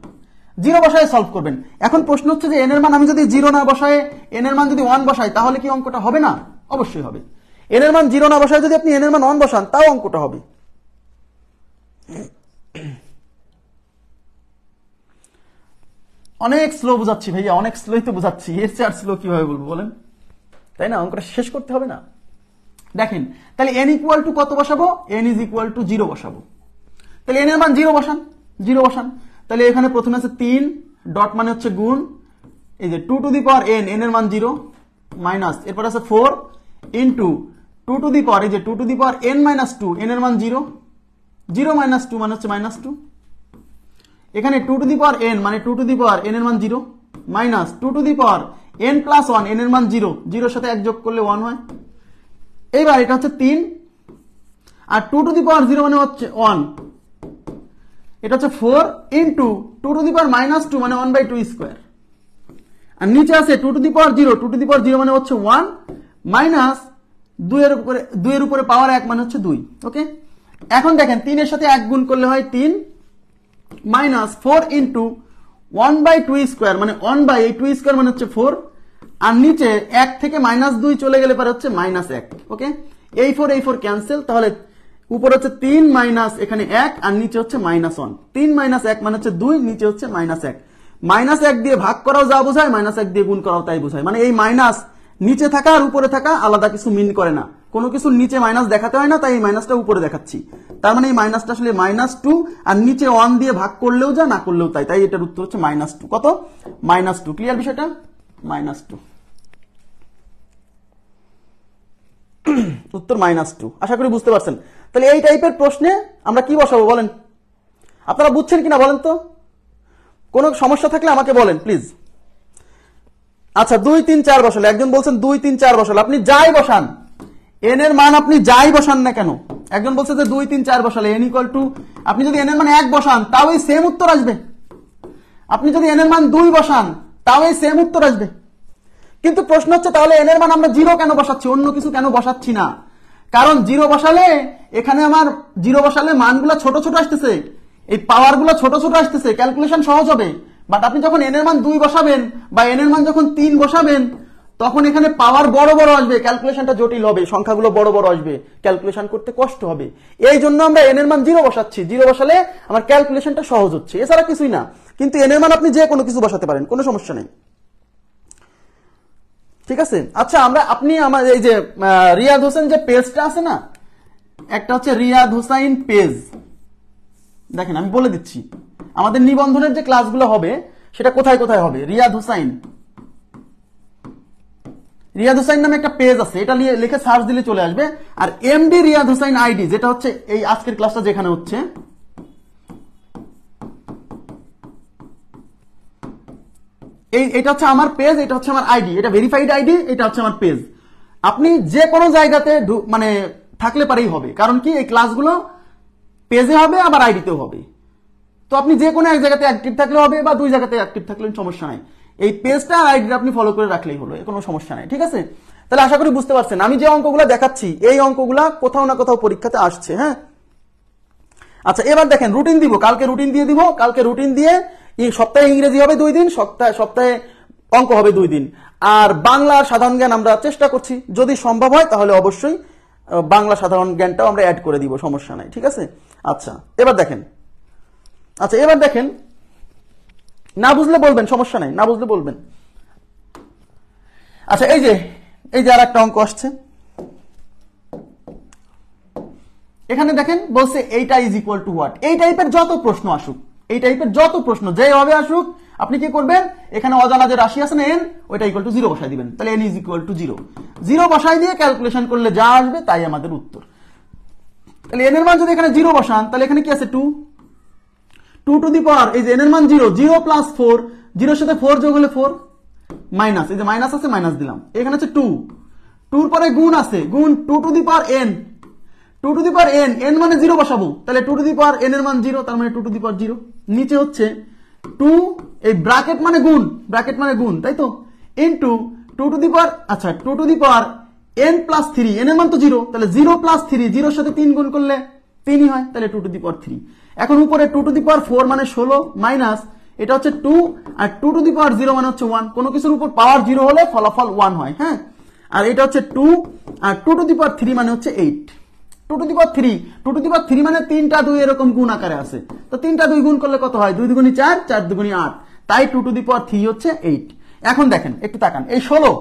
জিরো বসায় সলভ করবেন। এখন প্রশ্ন হচ্ছে যে এন এর মান আমি যদি জিরো না বসায় এন এর মান যদি 1 বসাই, তাহলে কি অঙ্কটা হবে না? অবশ্যই হবে। এন এর মান জিরো না বসায় যদি আপনি এন এর মান 1 বসান, তাও অঙ্কটা হবে। অনেক স্লো বুঝাচ্ছি ভাইয়া, অনেক স্লোই তো বুঝাচ্ছি, এর চেয়ে আর স্লো কিভাবে বলবো বলেন, তাই না? অঙ্কটা শেষ করতে হবে না? দেখেন, তাহলে n ইকুয়াল টু কত বসাবো? n ইজ ইকুয়াল টু 0 বসাবো। তাহলে n এর মান 0 বসান, 0 বসান। তাহলে এখানে প্রথমে আছে 3 ডট মানে হচ্ছে গুণ, এই যে 2 to the power n, n এর মান 0 মাইনাস, এরপর আছে 4 ইনটু 2 টু দি পাওয়ার, এই যে 2 to the power n minus 2, n এর মান 0, 0 মাইনাস 2 মানে হচ্ছে মাইনাস 2। এখানে 2 টু দি পাওয়ার n মানে 2 টু দি পাওয়ার n এর মান 0 minus 2 to the power n plus 1, n এর মান 0, 0 সাথে 1 যোগ করলে 1 হয়। এইবার এটা হচ্ছে 3, আর 2 টু দি পাওয়ার 0 মানে হচ্ছে 1, এটা হচ্ছে 4 into 2 to the power minus 2 মানে 1/2 স্কয়ার, আর নিচে আছে 2 to the power 0, 2 to the power 0 মানে হচ্ছে 1 মাইনাস 2 এর উপরে পাওয়ার 1 মানে হচ্ছে 2। ওকে, এখন দেখেন 3 এর সাথে 1 গুণ করলে হয় 3 মাইনাস 4 ইনটু 1/2 স্কয়ার মানে 1/2 স্কয়ার মানে হচ্ছে 4, আর নিচে 1 থেকে মাইনাস 2 চলে গেলে পরে হচ্ছে মাইনাস 1। ওকে, এই 4 ক্যান্সেল, তাহলে উপরে হচ্ছে 3 মাইনাস এখানে 1, আর নিচে হচ্ছে মাইনাস 1। 3 মাইনাস 1 মানে হচ্ছে 2, নিচে হচ্ছে মাইনাস 1। মাইনাস 1 দিয়ে ভাগ করাও যা বোঝায়, মাইনাস 1 দিয়ে গুণ করাও তাই বোঝায়। মানে এই মাইনাস নিচে থাকা আর উপরে থাকা আলাদা কিছু মিন করে না, কোনো কিছু নিচে মাইনাস দেখাতে হয় না, তাই এই মাইনাসটা উপরে দেখাচ্ছি। তার মানে এই মাইনাসটা আসলে -2, আর নিচে 1 দিয়ে ভাগ করলেও যা, না করলেও তাই, তাই এটার উত্তর হচ্ছে -2। কত? -2। ক্লিয়ার বিষয়টা? -2, উত্তর -2। আশা করি বুঝতে পারছেন। তাহলে এই টাইপের প্রশ্নে আমরা কি বসাবো বলেন? আপনারা বুঝছেন কিনা বলেন তো? কোনো সমস্যা থাকলে আমাকে বলেন প্লিজ। আচ্ছা, 2 3 4 বসালে, একজন বলছেন 2 3 4 বসালে, আপনি যাই বসান, n এর মান আপনি যাই বসান না কেন, একজন বলছে যে 2 3 4 বসালে n ইকুয়াল টু, আপনি যদি n এর মান 1 বসান তাও এই সেম উত্তর আসবে। আপনি যদি n এর মান 2 বসান তাও এই সেম উত্তর আসবে। কিন্তু প্রশ্ন হচ্ছে তাহলে n এর মান আমরা 0 কেন বসাচ্ছি, অন্য কিছু কেন বসাচ্ছি না? কারণ 0 বসালে এখানে আমার 0 বসালে মানগুলো ছোট ছোট আসতেছে, এই পাওয়ারগুলো ছোট ছোট আসতেছে, ক্যালকুলেশন সহজ হবে। বাট আপনি যখন n এর মান 2 বসাবেন বা n এর মান যখন 3 বসাবেন, তখন এখানে পাওয়ার বড় বড় আসবে, ক্যালকুলেশনটা জটিল হবে, সংখ্যাগুলো বড় বড় আসবে, ক্যালকুলেশন করতে কষ্ট হবে। এই জন্য আমরা n এর মান 0 বসাচ্ছি। 0 বসালে আমার ক্যালকুলেশনটা সহজ হচ্ছে, এছাড়া কিছুই না। কিন্তু n এর মান আপনি যে কোনো কিছু বসাতে পারেন, কোনো সমস্যা নেই। ঠিক আছে? আচ্ছা, আপনি আমার এই যে রিয়াদ হোসেন যে পেজটা আছে না, একটা হচ্ছে রিয়াদ হোসাইন পেজ, দেখেন আমি বলে দিচ্ছি আমাদের নিবন্ধনের যে ক্লাসগুলো হবে সেটা কোথায় কোথায় হবে। রিয়াদ হোসাইন নামে একটা পেজ আছে, এটা লিখে সার্চ দিলে চলে আসবে। আর এমডি রিয়াদ হোসাইন আইডি, যেটা হচ্ছে এই আজকের ক্লাসটা যেখানে হচ্ছে, এটা হচ্ছে আমার পেজ, এটা হচ্ছে আমার আইডি, এটা ভেরিফাইড আইডি, এটা হচ্ছে আমার পেজ। আপনি যে কোনো জায়গাতে মানে থাকলে পারেই হবে, কারণ কি এই ক্লাসগুলো পেজে হবে আবার আইডিতেও হবে। তো আপনি যে কোনো এক জায়গাতে অ্যাক্টিভ থাকলে হবে বা 2 জায়গাতে অ্যাক্টিভ থাকলে সমস্যা নাই। এই পেজটা আর আইডিটা আপনি ফলো করে রাখলেই হলো, কোনো সমস্যা নাই। ঠিক আছে? তাহলে আশা করি বুঝতে পারছেন, আমি যে অঙ্কগুলো দেখাচ্ছি এই অঙ্কগুলো কোথাও না কোথাও পরীক্ষাতে আসছে। হ্যাঁ, আচ্ছা, এবার দেখেন রুটিন দিব, কালকে রুটিন দিয়ে দিব। কালকে রুটিন দিয়ে সপ্তাহে ইংরেজি হবে 2 দিন, সপ্তাহে অঙ্ক হবে 2 দিন, আর বাংলার সাধারণ জ্ঞান আমরা চেষ্টা করছি, যদি সম্ভব হয় তাহলে অবশ্যই বাংলা সাধারণ জ্ঞানটাও আমরা অ্যাড করে দিব, সমস্যা নাই, ঠিক আছে। আচ্ছা এবার দেখেন, না বুঝলে বলবেন, সমস্যা নাই, না বুঝলে বলবেন। আচ্ছা এই যে আর একটা অঙ্ক আসছে, এখানে দেখেন বলছে এইটা ইজ ইকুয়াল টু হোয়াট। এই টাইপের যত প্রশ্ন আসুক, যেভাবে আসুক, আপনি কি করবেন, এখানে অজানা যে রাশি আছে না n, ওইটা ইকুয়াল টু 0 বসাই দিবেন, তাহলে n ইজ ইকুয়াল টু 0 বসাই দিয়ে ক্যালকুলেশন করলে যা আসবে তাই আমাদের উত্তর। তাহলে n এর মান যদি এখানে 0 বসান, তাহলে এখানে কি আছে 2 টু দি পাওয়ার, এই যে n এর মান 0 প্লাস 4, 0 এর সাথে 4 যোগ হলে 4, মাইনাস, এই যে মাইনাস আছে মাইনাস দিলাম, এখানে আছে 2 পরে গুণ আছে, গুণ 2 to the power n, 2 to the power n মানে 0 বসাবো, তাহলে 2 টু দি পাওয়ার n এর মান 0, তার মানে 2 টু দি পাওয়ার 0, নিচে হচ্ছে 2, এই ব্র্যাকেট মানে গুণ, তাই তো, ইনটু 2 টু দি পাওয়ার, আচ্ছা 2 to the power n plus 3, n এর মান তো 0, তাহলে 0 প্লাস 3, 0 এর সাথে 3 গুণ করলে 3ই হয়, তাহলে 2 টু দি পাওয়ার 3। এখন উপরে 2 টু দি পাওয়ার 4 মানে 16, মাইনাস এটা হচ্ছে 2, আর 2 টু দি পাওয়ার 0 মানে হচ্ছে 1, কোনো কিছুর উপর পাওয়ার 0 হলে ফলাফল 1 হয়, হ্যাঁ। আর এটা হচ্ছে 2, আর 2 টু দি পাওয়ার 3 মানে হচ্ছে 8, 2 টু দি পাওয়ার 3 মানে 3টা 2 এরকম গুণ আকারে আছে, তো 3টা 2 গুণ করলে কত হয়, 2 দুগুণী 4, 4 দুগুণী 8, তাই 2 টু দি পাওয়ার 3 হচ্ছে 8। এখন দেখেন, একটু তাকান, এই 16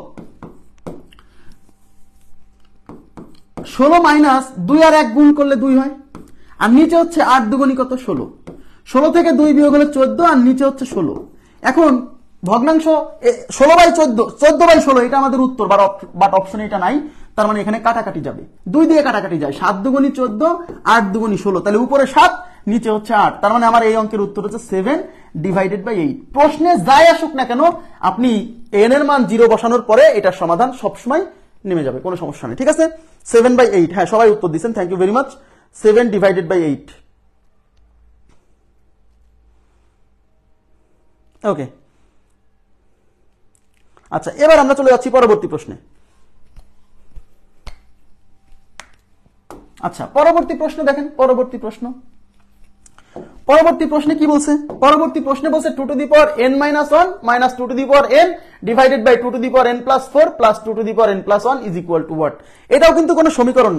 মাইনাস 2 আর 1 গুণ করলে 2 হয়, আর নিচে হচ্ছে 8 দুগুণী কত, 16 থেকে 2 বিয়োগ হলে 14, আর নিচে হচ্ছে 16। এখন ভগ্নাংশ 16/14 এটা আমাদের উত্তর, বাট অপশনে এটা নাই, তার মানে এখানে কাটাকাটি যাবে, 2 দিয়ে কাটাকাটি যায়, 7 দুগুণী 14, 8 দুগুণী 16, তাহলে উপরে 7 নিচে হচ্ছে 8, তার মানে আমার এই অঙ্কের উত্তর হচ্ছে 7/8। প্রশ্নে যাই আসুক না কেন, আপনি n এর মান 0 বসানোর পরে এটার সমাধান সবসময় নেমে যাবে, কোনো সমস্যা নেই, ঠিক আছে। 7/8, হ্যাঁ সবাই উত্তর দিচ্ছেন, থ্যাংক ইউ ভেরি মাচ। 7/8, ওকে। আচ্ছা এবার আমরা চলে যাচ্ছি পরবর্তী প্রশ্নে। আচ্ছা পরবর্তী প্রশ্ন দেখেন, পরবর্তী প্রশ্নে কি বলছে, পরবর্তী প্রশ্নে বলছে 2 to the power n minus 1 minus 2 to the power n divided by 2 to the power n plus 4 plus 2 to the power n plus 1 is equal to what. এটাও কিন্তু কোনো সমীকরণ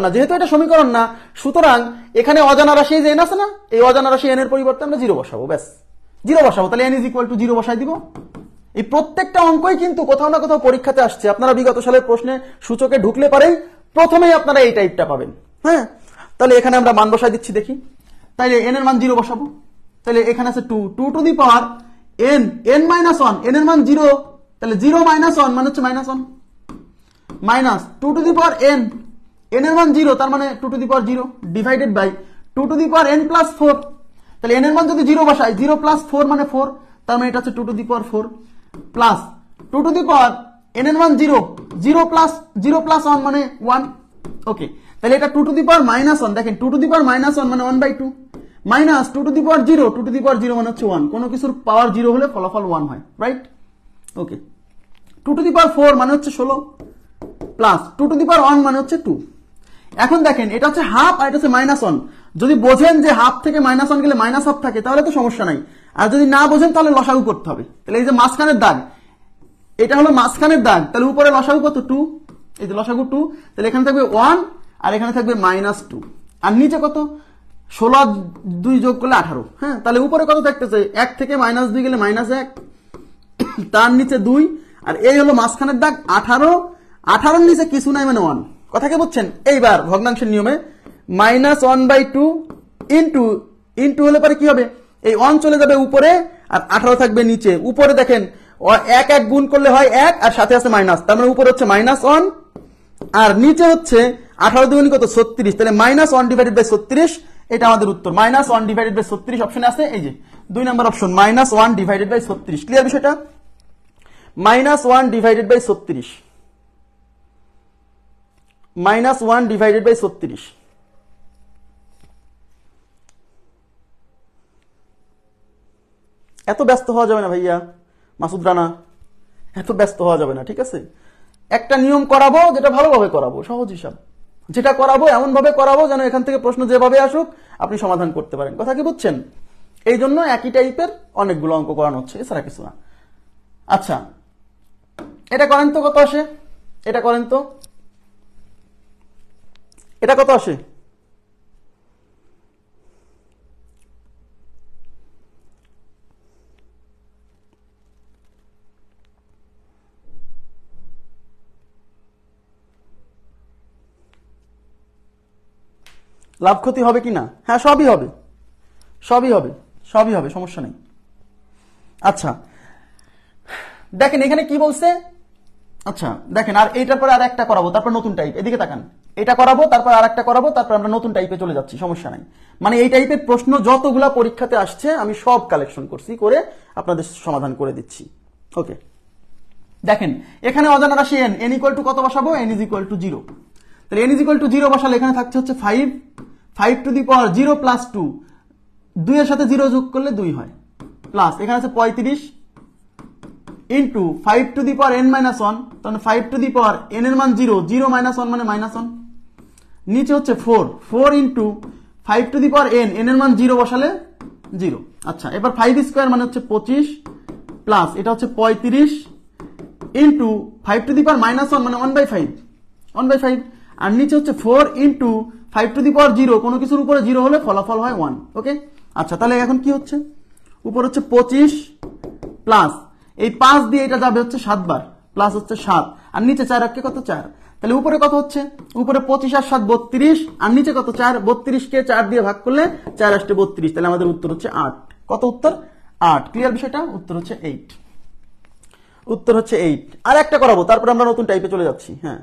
না, যেহেতু এটা সমীকরণ না, সুতরাং এখানে অজানা রাশি যে n আছে না, এই অজানা রাশি n এর পরিবর্তে আমরা 0 বসাবো, ব্যাস 0 বসাবো, তাহলে n ইজ ইকুয়াল টু 0 বসাই দিব। এই প্রত্যেকটা অঙ্কই কিন্তু কোথাও না কোথাও পরীক্ষাতে আসছে, আপনারা বিগত সালের প্রশ্নে সূচকে ঢুকলে পারেই প্রথমেই আপনারা এই টাইপটা পাবেন, হ্যাঁ। তাহলে এখানে আমরা মান বসাই দিচ্ছি, দেখি, তাইলে n এর মান 0 বসাবো, তাহলে এখানে আছে 2 to the power n minus 1, n এর মান 0, তাহলে 0 মাইনাস 1 মানে হচ্ছে minus 1, minus 2 to the power n এর মান 0, তার মানে 2 to the power 0 divided by 2 to the power n plus 4, তাহলে n এর মান যদি 0 বসাই, 0 প্লাস 4 মানে 4, তার মানে এটা হচ্ছে 2 to the power 4 plus 2 to the power n এর মান 0 প্লাস 1 মানে 1, ওকে। তাহলে এটা 2 টু দি পাওয়ার মাইনাস 1, দেখেন 2 টু দি পাওয়ার মাইনাস 1 মানে 1/2, minus 2 to the power 0, 2 to the power 0 মানে হচ্ছে 1, কোনো কিছুর পাওয়ার 0 হলে ফলাফল 1 হয়, রাইট, ওকে। 2 টু দি পাওয়ার 4 মানে হচ্ছে 16 প্লাস 2 টু দি পাওয়ার 1 মানে হচ্ছে 2। এখন দেখেন এটা হচ্ছে হাফ আর এটা হচ্ছে মাইনাস 1, যদি বোঝেন যে হাফ থেকে মাইনাস 1 গেলে মাইনাস হাফ থাকে তাহলে তো সমস্যা নাই, আর যদি না বোঝেন তাহলে লসাগু করতে হবে। তাহলে এই যে মাঝখানের দাগ, এটা হলো মাঝখানের দাগ, তাহলে উপরে লসাগু কত 2, এই যে লসাগু 2, তাহলে এখানে থাকবে 1 আর এখানে থাকবে মাইনাস 2, আর নিচে কত 16 2 যোগ করলে 18, হ্যাঁ। তাহলে উপরে কত থাকতেছে, 1 থেকে মাইনাস 2 গেলে মাইনাস 1, তার নিচে 2, আর এই হলো মাঝখানের দাগ 18 নিচে কিছু নাই মানে 1, কথা কি বুঝছেন। এইবার ভগ্নাংশের নিয়মে -1/2 ইন্টু হলে পরে কি হবে, এই 1 চলে যাবে উপরে আর 18 থাকবে নিচে। উপরে দেখেন 1 গুণ করলে হয় 1 আর সাথে আছে মাইনাস, তার মানে উপরে হচ্ছে -1 আর নিচে হচ্ছে 18 দুগুণ কত 36, তাহলে -1/36, এটা আমাদের উত্তর। -1/36 অপশনে আছে, এই যে 2 নম্বর অপশন, -1/36। ক্লিয়ার বিষয়টা, -1/36, -1/36। এত ব্যস্ত হওয়া যাবে না ভাইয়া, মাসুদ রানা, এত ব্যস্ত হওয়া যাবে না, ঠিক আছে। একটা নিয়ম করাবো, যেটা ভালোভাবে করাবো, সহজ হিসাব যেটা করাবো এমন ভাবে করাবো যেন এখান থেকে প্রশ্ন যেভাবে আসুক আপনি সমাধান করতে পারেন, কথা কি বুঝছেন। এই জন্য একই টাইপের অনেকগুলো অঙ্ক করানো হচ্ছে, এছাড়া কিছু না। আচ্ছা এটা করেন তো, কত আসে, এটা করেন তো, এটা কত আসে? লাভ ক্ষতি হবে কি না? হ্যাঁ, সবই হবে, সবই হবে, সবই হবে, সমস্যা নেই। আচ্ছা দেখেন এখানে কি বলছে। আচ্ছা দেখেন, আর এইটার পরে আর একটা করাবো, তারপর নতুন টাইপ, এদিকে তাকান, এটা করাবো তারপর আর একটা করাবো, তারপর আমরা নতুন টাইপে চলে যাচ্ছি, সমস্যা নাই। মানে এই টাইপের প্রশ্ন যতগুলা পরীক্ষাতে আসছে আমি সব কালেকশন করছি, করে আপনাদের সমাধান করে দিচ্ছি। ওকে, দেখেন এখানে অজানা রাশি n, n ইকুয়াল টু কত বসাবো? n is equal two 0। তাহলে n ইজ ইকুয়াল টু 0 বসালে এখানে থাকছে হচ্ছে 5, 5 টু দি পাওয়ার 0 প্লাস 2, 2 এর সাথে 0 যোগ করলে 2 হয়, প্লাস এখানে আছে 35 into 5 two the power n minus 1, তাহলে 5 টু দি পাওয়ার n এর মান 0, 0 মাইনাস 1 মানে মাইনাস 1, নিচে হচ্ছে 4, 4 into 5 two the power n, n এর মান 0 বসালে 0। আচ্ছা এবার 5 স্কোয়ার মানে হচ্ছে 25, প্লাস এটা হচ্ছে 35 into 5 two the power minus 1 মানে 1/5, 1/5, আর নিচে হচ্ছে 4 ইন্টু 5 টু দি পাওয়ার 0, কোনো কিছুর উপরে 0 হলে ফলাফল হয় 1। ওকে, আচ্ছা তাহলে এখন কি হচ্ছে, উপর হচ্ছে 25 প্লাস এই 5 দিয়ে এটা যাবে হচ্ছে 7 বার, প্লাস হচ্ছে 7, আর নিচে 4 রাখকে কত 4, তাহলে উপরে কত হচ্ছে, উপরে 25 আর 7 32, আর নিচে কত 4, 32 কে 4 দিয়ে ভাগ করলে 4 আসছে 32, তাহলে আমাদের উত্তর হচ্ছে 8। কত উত্তর? 8। ক্লিয়ার বিষয়টা? উত্তর হচ্ছে 8, উত্তর হচ্ছে 8। আর একটা করাবো, তারপর আমরা নতুন টাইপে চলে যাচ্ছি। হ্যাঁ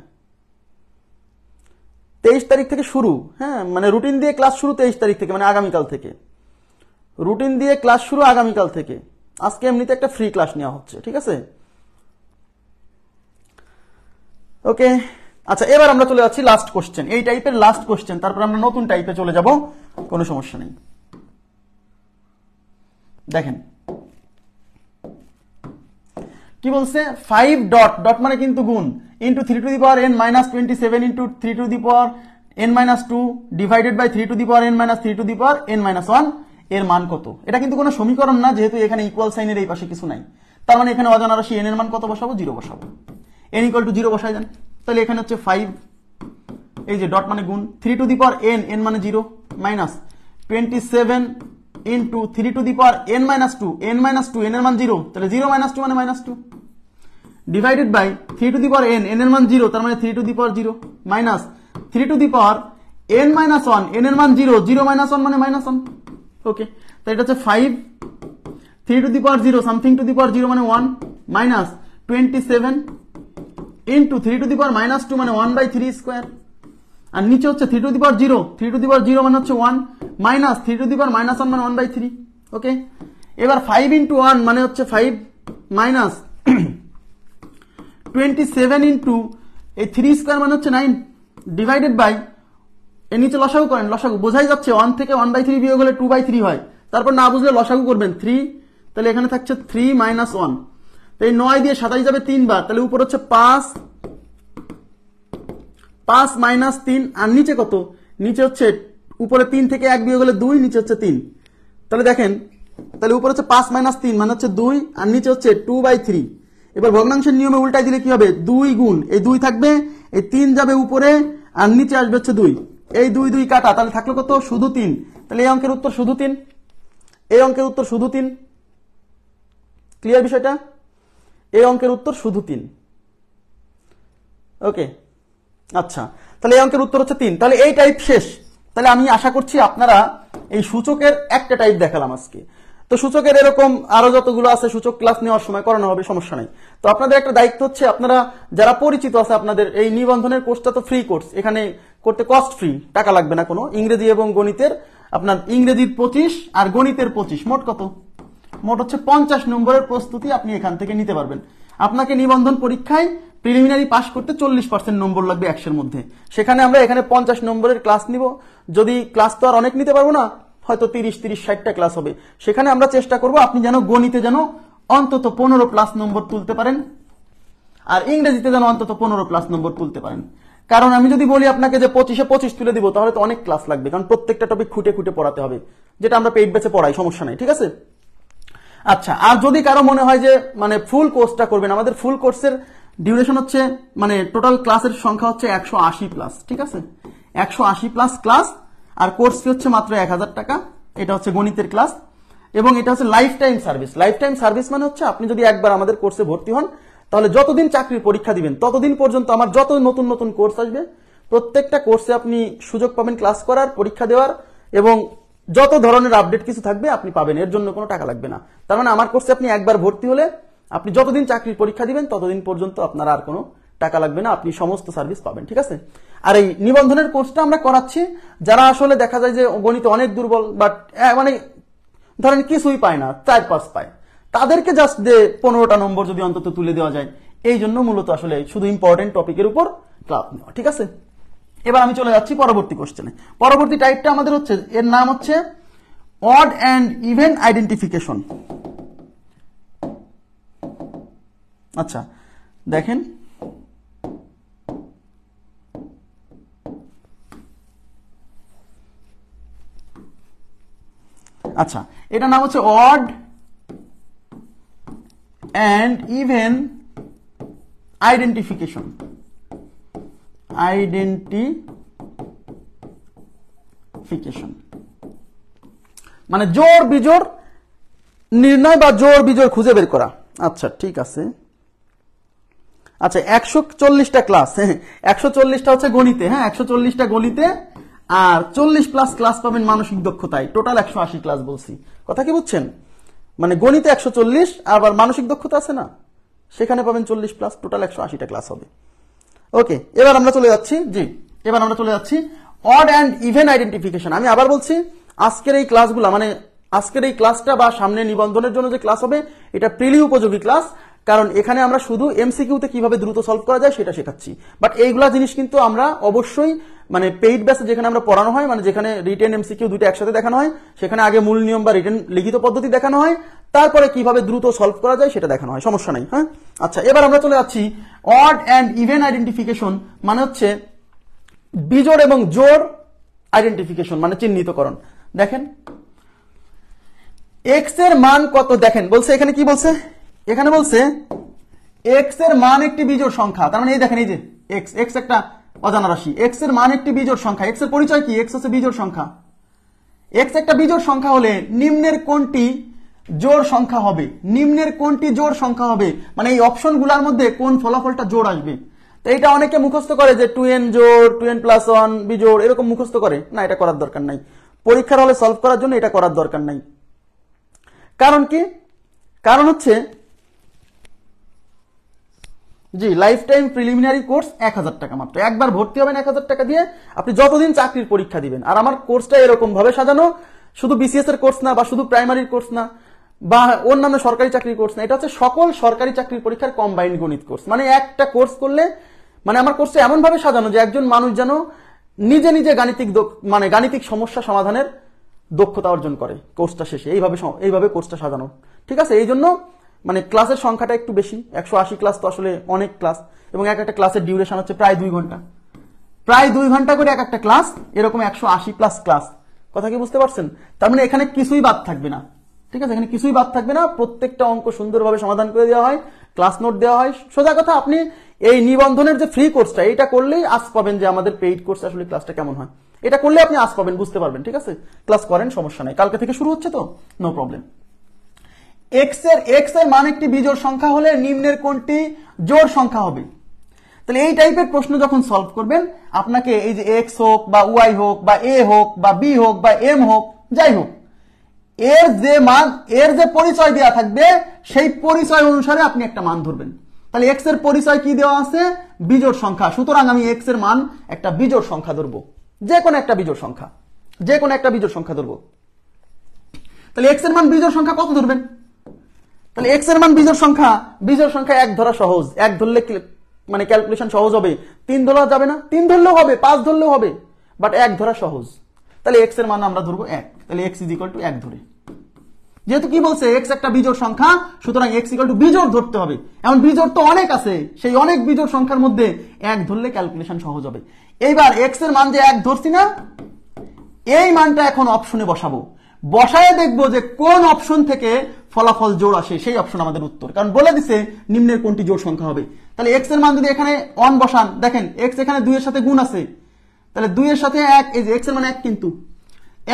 23 তারিখ থেকে শুরু, হ্যাঁ মানে রুটিন দিয়ে ক্লাস শুরু 23 তারিখ থেকে, মানে আগামীকাল থেকে রুটিন দিয়ে ক্লাস শুরু, আগামীকাল থেকে। আজকে এমনিতে একটা ফ্রি ক্লাস নেওয়া হচ্ছে, ঠিক আছে? ওকে, আচ্ছা এবার আমরা চলে যাচ্ছি লাস্ট কোশ্চেন, এই টাইপের লাস্ট কোশ্চেন, তারপর আমরা নতুন টাইপে চলে যাব, কোনো সমস্যা নেই। দেখেন কি বলছে, 5 ডট, ডট মানে কিন্তু গুণ, into 3 to the power n minus 27 into 3 to the power n minus 2 divided by 3 to the power n minus 3 to the power n minus 1, এর মান কত? এটা কিন্তু কোনো সমীকরণ না, যেহেতু এখানে ইকুয়াল সাইনের এই পাশে কিছু নাই, তার মানে এখানে অজানা রাশি n এর মান কত বসাবো? 0 বসাবো। n ইকুয়াল টু 0 বসাই দেন, তাহলে এখানে হচ্ছে 5, এই যে ডট মানে গুণ, 3 to the power n, n মানে 0, minus 27 into 3 to the power n minus 2, n minus 2, n এর মান 0, তাহলে 0 মাইনাস 2 মানে minus 2, divided by 3 to the power n, n এর মান 0, তার মানে 3 to the power 0, minus 3 to the power n minus 1, n এর মান 0, 0 মাইনাস 1 মানে মাইনাস 1। ওকে, তাই এটা হচ্ছে 5, 3 to the power 0, something to the power 0 মানে 1, minus 27 into 3 to the power minus 2 মানে 1/3 স্কোয়ার, আর নিচে হচ্ছে 3 to the power 0, 3 to the power 0 মানে হচ্ছে 1, minus 3 to the power minus 1 মানে 1/3। ওকে, এবার 5 ইন্টু 1 মানে হচ্ছে 5, মাইনাস 27 ইন্টু এই 3 স্কোয়ার মানে হচ্ছে 9, ডিভাইডেড বাই এর নিচে লসাগু করেন, লসাগু বোঝাই যাচ্ছে 1 থেকে 1/3 বিয়োগ হলে 2/3 হয়, তারপর না বুঝলে লসাগু করবেন 3, তাহলে এখানে থাকছে 3 মাইনাস 1, তো এই 9 দিয়ে 27 যাবে 3 বার, তাহলে উপর হচ্ছে 5 মাইনাস 3, আর নিচে কত, নিচে হচ্ছে উপরে 3 থেকে 1 বিয়োগ হলে 2, নিচে হচ্ছে 3, তাহলে দেখেন, তাহলে উপরে হচ্ছে 5 মাইনাস 3 মানে হচ্ছে 2, আর নিচে হচ্ছে 2/3। এবার ভগ্নাংশের নিয়মে উল্টাই দিলে কি হবে, 2 গুণ এই 2 থাকবে, এই 3 যাবে উপরে, আর নিচে আসবে হচ্ছে 2, এই 2 2 কাটা, তাহলে থাকলো কত, শুধু 3, তাহলে এই অঙ্কের উত্তর শুধু 3, এই অঙ্কের উত্তর শুধু 3। ক্লিয়ার বিষয়টা? এই অঙ্কের উত্তর শুধু 3। ওকে, আচ্ছা তাহলে এই অঙ্কের উত্তর হচ্ছে 3। তাহলে এই টাইপ শেষ। তাহলে আমি আশা করছি আপনারা এই সূচকের একটা টাইপ দেখালাম আজকে, তো সূচকের এরকম আরো যতগুলো আছে সূচক ক্লাস নেওয়ার সময় করানো হবে, সমস্যা নাই। তো আপনাদের একটা দায়িত্ব হচ্ছে, আপনারা যারা পরিচিত আছে, আপনাদের এই নিবন্ধনের কোর্সটা তো ফ্রি কোর্স, এখানে করতে কস্ট ফ্রি, টাকা লাগবে না কোনো। ইংরেজি এবং গণিতের আপনার ইংরেজির 25 আর গণিতের 25, মোট কত, মোট হচ্ছে 50 নম্বরের প্রস্তুতি আপনি এখান থেকে নিতে পারবেন। আপনাকে নিবন্ধন পরীক্ষায় প্রিলিমিনারি পাস করতে 40% নম্বর লাগবে 100-এর মধ্যে, সেখানে আমরা এখানে 50 নম্বরের ক্লাস নিব। যদি ক্লাস তো আর অনেক নিতে পারবো না, হয়তো 30-60টা ক্লাস হবে, সেখানে আমরা চেষ্টা করব আপনি যেন গণিতে যেন অন্তত 15+ নম্বর তুলতে পারেন, আর ইংরেজিতে যেন অন্তত 15+ নম্বর তুলতে পারেন। কারণ আমি যদি বলি আপনাকে যে 25-এ 25 তুলে দিব, তাহলে তো অনেক ক্লাস লাগবে, কারণ প্রত্যেকটা টপিক খুঁটে খুঁটে পড়াতে হবে, যেটা আমরা পেইড ব্যাচে পড়াই, সমস্যা নাই, ঠিক আছে? আচ্ছা, আর যদি কারো মনে হয় যে মানে ফুল কোর্সটা করবেন, আমাদের ফুল কোর্সের ডিউরেশন হচ্ছে মানে টোটাল ক্লাসের সংখ্যা হচ্ছে 180 প্লাস, ঠিক আছে, 180 প্লাস ক্লাস, আর কোর্স ফি হচ্ছে মাত্র 1000 টাকা। এটা হচ্ছে গণিতের ক্লাস, এবং এটা হচ্ছে life time service. Life time service মানে হচ্ছে আপনি যদি একবার আমাদের কোর্সে ভর্তি হন, তাহলে যতদিন চাকরির পরীক্ষা দিবেন ততদিন পর্যন্ত আমার যত নতুন নতুন কোর্স আসবে প্রত্যেকটা কোর্সে আপনি সুযোগ পাবেন ক্লাস করার, পরীক্ষা দেওয়ার, এবং যত ধরনের আপডেট কিছু থাকবে আপনি পাবেন, এর জন্য কোনো টাকা লাগবে না। তার মানে আমার কোর্সে আপনি একবার ভর্তি হলে আপনি যতদিন চাকরির পরীক্ষা দিবেন ততদিন পর্যন্ত আপনার আর কোনো টাকা লাগবে না, আপনি সমস্ত সার্ভিস পাবেন, ঠিক আছে। আর এই নিবন্ধনের কোর্সটা আমরা করাচ্ছি যারা আসলে দেখা যায় যে গণিতে অনেক দুর্বল, বাট মানে ধরেন কিছুই পায় না, 4-5 পায়, তাদেরকে জাস্ট 15টা নম্বর যদি অন্তত তুলে দেওয়া যায়, এই জন্য মূলত আসলে শুধু ইম্পর্টেন্ট টপিকের উপর ক্লাস নেওয়া, ঠিক আছে। এবার আমি চলে যাচ্ছি পরবর্তী কোশ্চেনে। পরবর্তী টাইপটা আমাদের হচ্ছে, এর নাম হচ্ছে অড অ্যান্ড ইভেন আইডেন্টিফিকেশন। আচ্ছা দেখেন, আচ্ছা এটা নাম হচ্ছে অড অ্যান্ড ইভেন আইডেন্টিফিকেশন। মানে জোড় বিজোড় নির্ণয় বা জোড় বিজোড় খুঁজে বের করা। আচ্ছা ঠিক আছে। আচ্ছা 140টা ক্লাস, 140টা হচ্ছে গণিতে, হ্যাঁ 140টা গণিতে, আর 40 প্লাস ক্লাস পাবেন মানসিক দক্ষতায়, টোটাল 180 ক্লাস বলছি, কথা কি বুঝছেন? মানে গণিতে 140, আবার মানসিক দক্ষতা আছে না, সেখানে পাবেন 40 প্লাস, টোটাল 180টা ক্লাস হবে। ওকে, এবার আমরা চলে যাচ্ছি, জি এবার আমরা চলে যাচ্ছি অড অ্যান্ড ইভেন আইডেন্টিফিকেশন। আমি আবার বলছি, আজকের এই ক্লাসগুলো মানে আজকের এই ক্লাসটা বা সামনে নিবন্ধনের জন্য যে ক্লাস হবে এটা প্রিলি উপযোগী ক্লাস, কারণ এখানে আমরা শুধু এমসিকিউতে কিভাবে দ্রুত সলভ করা যায় সেটা শেখাচ্ছি। বাট এইগুলা জিনিস কিন্তু আমরা অবশ্যই মানে পেইড ব্যাচে যেখানে আমরা পড়ানো হয়, মানে যেখানে রিটেন এমসিকিউ দুটো একসাথে দেখানো হয়, সেখানে আগে মূল নিয়ম বা রিটেন লিখিত পদ্ধতি দেখানো হয়, তারপরে কিভাবে দ্রুত সলভ করা যায় সেটা দেখানো হয়, সমস্যা নাই। হ্যাঁ আচ্ছা, এবার আমরা চলে যাচ্ছি অড অ্যান্ড ইভেন আইডেন্টিফিকেশন, মানে হচ্ছে বিজোড় এবং জোড় আইডেন্টিফিকেশন, মানে চিহ্নিতকরণ। দেখেন এক্স এর মান কত, দেখেন বলছে এখানে কি বলছে, এখানে বলছে এক্স এর মান একটি বিজোড় সংখ্যা। তার মানে এই দেখেন, এই যে এক্স, এক্স একটা অজানা রাশি, এক্স এর মান একটি বিজোড় সংখ্যা। এক্স এর পরিচয় কি? এক্স হচ্ছে বিজোড় সংখ্যা। এক্স একটা বিজোড় সংখ্যা হলে নিম্নের কোনটি জোড় সংখ্যা হবে? নিম্নের কোনটি জোড় সংখ্যা হবে, মানে এই অপশন গুলার মধ্যে কোন ফলাফলটা জোড় আসবে। তো এটা অনেকে মুখস্থ করে যে 2n জোড়, 2n + 1 বিজোড়, এরকম মুখস্থ করে, না এটা করার দরকার নাই, পরীক্ষার হলে সলভ করার জন্য এটা করার দরকার নাই। কারণ কি? কারণ হচ্ছে জি লাইফ টাইম প্রিলিমিনারি কোর্স 1000 টাকা মাত্র, একবার ভর্তি হবেন 1000 টাকা দিয়ে, আপনি যতদিন চাকরির পরীক্ষা দিবেন। আর আমার কোর্সটা এরকম ভাবে সাজানো, শুধু বিসিএস এর কোর্স না, বা শুধু প্রাইমারির কোর্স না, বা অন্যান্য সরকারি চাকরির কোর্স না, এটা হচ্ছে সকল সরকারি চাকরির পরীক্ষার কম্বাইন্ড গণিত কোর্স। মানে একটা কোর্স করলে, মানে আমার কোর্সটা এমন ভাবে সাজানো যে একজন মানুষ যেন নিজে নিজে গাণিতিক সমস্যা সমাধানের দক্ষতা অর্জন করে কোর্সটা শেষে, এইভাবে কোর্সটা সাজানো, ঠিক আছে। এই জন্য মানে ক্লাসের সংখ্যাটা একটু বেশি, 180 ক্লাস তো আসলে অনেক ক্লাস, এবং এক একটা ক্লাসের ডিউরেশন হচ্ছে প্রায় 2 ঘন্টা, প্রায় 2 ঘন্টা করে এক একটা ক্লাস, এরকম 180 প্লাস ক্লাস, কথা কি বুঝতে পারছেন? তার মানে এখানে কিছুই বাদ থাকবে না, ঠিক আছে, এখানে কিছুই বাদ থাকবে না, প্রত্যেকটা অঙ্ক সুন্দরভাবে সমাধান করে দেওয়া হয়, ক্লাস নোট দেওয়া হয়। সোজা কথা, আপনি এই নিবন্ধনের যে ফ্রি কোর্সটা, এটা করলেই আজ পাবেন যে আমাদের পেইড কোর্স আসলে ক্লাসটা কেমন হয়, এটা করলে আপনি আজ পাবেন, বুঝতে পারবেন, ঠিক আছে। ক্লাস করেন, সমস্যা নাই, কালকে থেকে শুরু হচ্ছে তো, নো প্রবলেম। এক্স এর মান একটি বিজোড় সংখ্যা হলে নিম্নের কোনটি জোড় সংখ্যা হবে? তাহলে এই টাইপের প্রশ্ন যখন সলভ করবেন, আপনাকে এই যে এক্স হোক বা ওয়াই হোক বা এ হোক বা বি হোক বা এম হোক, যাই হোক, এর যে মান, এর যে পরিচয় দেওয়া থাকবে, সেই পরিচয় অনুসারে আপনি একটা মান ধরবেন। তাহলে এক্স এর পরিচয় কি দেওয়া আছে? বিজোড় সংখ্যা, সুতরাং আমি এক্স এর মান একটা বিজোড় সংখ্যা ধরবো, যে কোনো একটা বিজোড় সংখ্যা, যে কোনো একটা বিজোড় সংখ্যা ধরবো। তাহলে এক্স এর মান বিজোড় সংখ্যা কত ধরবেন? তাহলে এক্স এর মান বিজোড় সংখ্যা 1 ধরা সহজ, 1 ধরলে মানে ক্যালকুলেশন সহজ হবে, 3 ধরা যাবে না, 3 ধরলেও হবে, 5 ধরলেও হবে, বাট 1 ধরা সহজ। তাহলে এক্স এর মান আমরা ধরবো 1, তাহলে x = 1 ধরে, যেহেতু কি বলছে এক্স একটা বিজোড় সংখ্যা, সুতরাং x = বিজোড় ধরতে হবে। এখন বিজোড় তো অনেক আছে, সেই অনেক বিজোড় সংখ্যার মধ্যে 1 ধরলে ক্যালকুলেশন সহজ হবে। এইবার x এর মান যে 1 ধরছি না, এই মানটা এখন অপশনে বসাবো, বসায় দেখবো যে কোন অপশন থেকে ফলাফল জোড় আসে, সেই অপশন আমাদের উত্তর। কারণ বলে দিছে নিম্নের কোনটি জোড় সংখ্যা হবে। তাহলে এক্স এর মান যদি এখানে 1 বসান, দেখেন এক্স এখানে 2 এর সাথে গুণ আছে, তাহলে 2 এর সাথে 1, এই যে এক্স এর মান 1, কিন্তু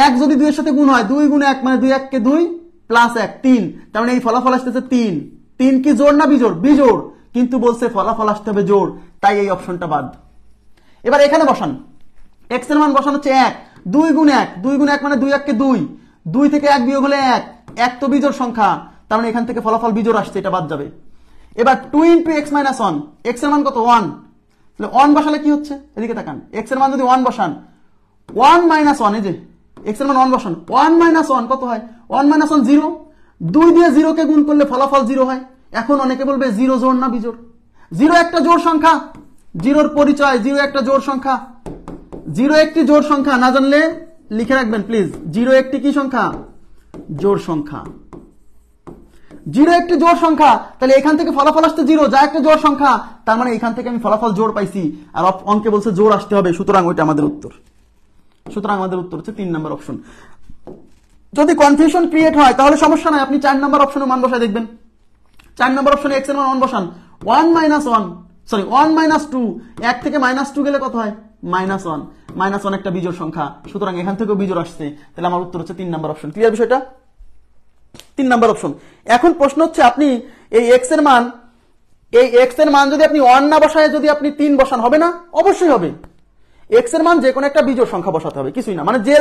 1 যদি 2 এর সাথে গুণ হয়, 2 গুণ 1 মানে 2 1 কে 2 প্লাস 1 3, তার মানে এই ফলাফল আসতেছে 3। 3 কি জোড় না বিজোড়? বিজোড়, কিন্তু বলছে ফলাফল আসতে হবে জোড়, তাই এই অপশনটা বাদ। এবার এখানে বসান, এক্স এর মান বসানো হচ্ছে 1, 2 গুণ 1, 2 গুণ 1 মানে 2 1 কে 2, 2 থেকে 1 বিয়োগ হলে 1, 1 তো বিজোড় সংখ্যা, তার মানে এখান থেকে ফলাফল বিজোড় আসছে, এটা বাদ যাবে। এবার 2 ইন্টু এক্স মাইনাস 1, এক্স এর মান কত? 1, তাহলে 1 বসালে কি হচ্ছে? এদিকে তাকান, এক্স এর মান যদি 1 বসান, 1 মাইনাস 1, এই যে এক্স এর মান 1 বসান, 1 মাইনাস 1 কত হয়? 1 মাইনাস 1 0, 2 দিয়ে 0 কে গুণ করলে ফলাফল 0 হয়। এখন অনেকে বলবে 0 জোড় না বিজোড়? 0 একটা জোড় সংখ্যা, 0 এর পরিচয়, 0 একটা জোড় সংখ্যা। 0 একটি জোড় সংখ্যা, না জানলে লিখে রাখবেন প্লিজ, 0 একটি কি সংখ্যা? জোড় সংখ্যা। 0 একটি জোড় সংখ্যা, তাহলে এখান থেকে ফলাফল আসছে 0, যা একটা জোড় সংখ্যা, তার মানে এখান থেকে আমি ফলাফল জোড় পাইছি, আর অঙ্কে বলছে জোড় আসতে হবে, সুতরাং ওইটা আমাদের উত্তর। সুতরাং আমাদের উত্তর হচ্ছে 3 নম্বর অপশন। যদি কনফিউশন ক্রিয়েট হয় তাহলে সমস্যা নাই, আপনি 4 নম্বর অপশনে মান বসায় দেখবেন। 4 নম্বর অপশনে এক্স এর মান 1 বসান, 1 মাইনাস 1, সরি 1 মাইনাস 2, 1 থেকে মাইনাস 2 গেলে কত হয়? মাইনাস 1, মাইনাস 1 একটা বিজোড় সংখ্যা, সুতরাং এখান থেকেও বিজোড় আসছে, তাহলে আমার উত্তর হচ্ছে 3 নম্বর অপশন। ক্লিয়ার বিষয়টা? 3 নম্বর অপশন। এখন প্রশ্ন হচ্ছে, আপনি এই এক্স এর মান, এই এক্স এর মান যদি আপনি 1 না বসায় যদি আপনি 3 বসান, হবে না? অবশ্যই হবে। এক্স এর মান যে কোনো একটা বিজোড় সংখ্যা বসাতে হবে, কিছুই না, মানে যে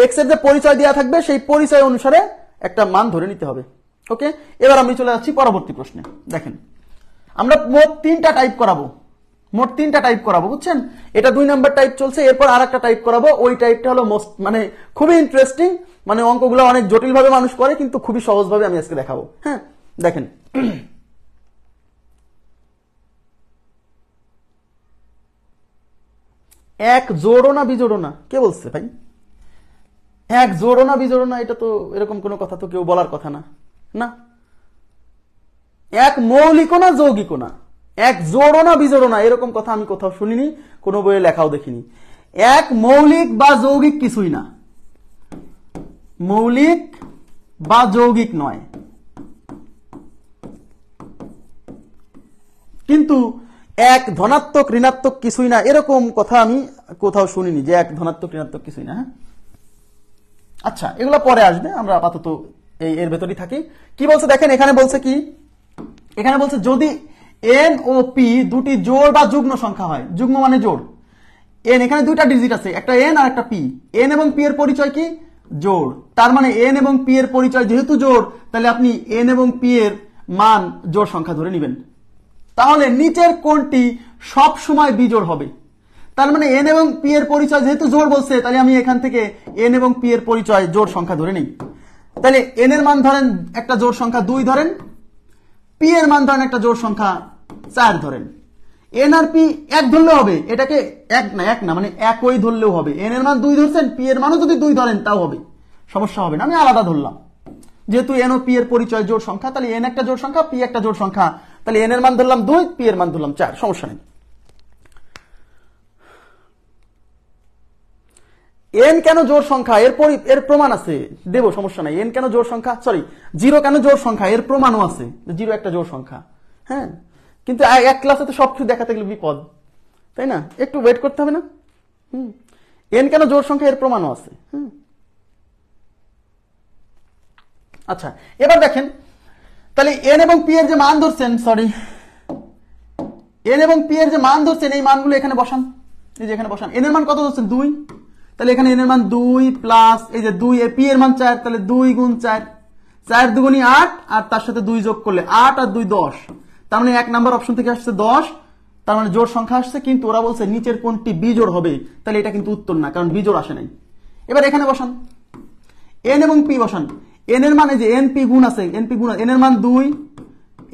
এক্স এর যে পরিচয় দেওয়া থাকবে সেই পরিচয় অনুসারে একটা মান ধরে নিতে হবে। ওকে, এবার আমি চলে যাচ্ছি পরবর্তী প্রশ্নে। দেখেন, আমরা মোট 3টা টাইপ করাবো, বুঝছেন? এটা 2 নাম্বার টাইপ চলছে, এরপর আরেকটা টাইপ করাবো। ওই টাইপটা হলো মোস্ট, মানে খুবই ইন্টারেস্টিং, মানে অঙ্কগুলো অনেক জটিল ভাবে মানুষ করে, কিন্তু খুবই সহজ ভাবে আমি আজকে দেখাবো। হ্যাঁ, দেখেন, এক জোড়ো না বিজোড়ো না? কে বলছে ভাই? এক জোড়ো না বিজোড়ো না? এটা তো এরকম কোনো কথা তো কেউ বলার কথা না। না, এক মৌলিক না যৌগিক না, এক জোড়ো না বিজোড়ো না, এরকম কথা আমি কোথাও শুনিনি, কোনো বইয়ে লেখাও দেখিনি। এক মৌলিক বা যৌগিক কিছুই না, মৌলিক বা যৌগিক নয়। কিন্তু এক ধনাত্মক ঋণাত্মক কিছুই না, এরকম কথা আমি কোথাও শুনিনি যে এক ধনাত্মক ঋণাত্মক কিছুই না। আচ্ছা, এগুলো পরে আসবে, আমরা আপাতত এর ভেতরই থাকি। কি বলছে দেখেন, এখানে বলছে কি, এখানে বলছে যদি এন ও পি দুটি জোড় বা যুগ্ম সংখ্যা হয়, যুগ্ম মানে জোড়, এন এখানে 2টা ডিজিট আছে, একটা এন আর একটা পি, এন এবং পি এর পরিচয় কি? জোড়। তার মানে এন এবং পি এর পরিচয় যেহেতু জোড়, তাহলে আপনি এন এবং পি এর মান জোড় সংখ্যা ধরে নেবেন। তাহলে নিচের কোনটি সব সময় বিজোড় হবে? তার মানে এন এবং পি এর পরিচয় যেহেতু জোড় বলছে, তাহলে আমি এখান থেকে এন এবং পি এর পরিচয় জোড় সংখ্যা ধরে নেই। তাহলে এন এর মান ধরেন একটা জোড় সংখ্যা 2 ধরেন, পি এর মান ধরেন একটা জোড় সংখ্যা 4 ধরেন। এন আর পি এক ধরলেও হবে, এটাকে এক না মানে একই ধরলেও হবে। এন এর মান 2 ধরছেন, পি এর মানও যদি 2 ধরেন তাও হবে, সমস্যা হবে না। আমি আলাদা ধরলাম, যেহেতু এন ও পি এর পরিচয় জোড় সংখ্যা, তাহলে এন একটা জোড় সংখ্যা, পি একটা জোড় সংখ্যা, তাহলে এন এর মান ধরলাম 2, পি এর মান ধরলাম 4, সমস্যা নেই। এন কেন জোড় সংখ্যা এর প্রমাণ আছে, দেব, সমস্যা নাই। এন কেন জোড় সংখ্যা, সরি 0 কেন জোড় সংখ্যা, এর প্রমাণও আছে, 0 একটা জোড় সংখ্যা। হ্যাঁ, কিন্তু এক ক্লাসে তো সবকিছু দেখাতে গেলে বিপদ, তাই না? একটু ওয়েট করতে হবে না? এন কেন জোড় সংখ্যা, এর প্রমাণও আছে। আচ্ছা, এবার দেখেন, তাহলে এন এবং পি এর যে মান ধরছেন, এন এবং পি এর যে মান ধরছেন, এই মানগুলো এখানে বসান, এই যে এখানে বসান। এন এর মান কত ধরছেন? 2, তাহলে এখানে এন এর মান 2 প্লাস এই যে 2, পি এর মান 4, তাহলে 2 গুণ 4, 4 দুগুণী 8, আর তার সাথে 2 যোগ করলে 8 আর 2 10, তার মানে 1 নাম্বার অপশন থেকে আসছে 10, তার মানে জোড় সংখ্যা আসছে। কিন্তু ওরা বলছে নিচের কোনটি বিজোড় হবে, তাহলে এটা কিন্তু উত্তর না, কারণ বিজোড় আসে নাই। এবার এখানে বসান, এন এবং পি বসান। এন এর মান এই যে এন পি গুণ আছে, এন পি গুণ, এন এর মান 2,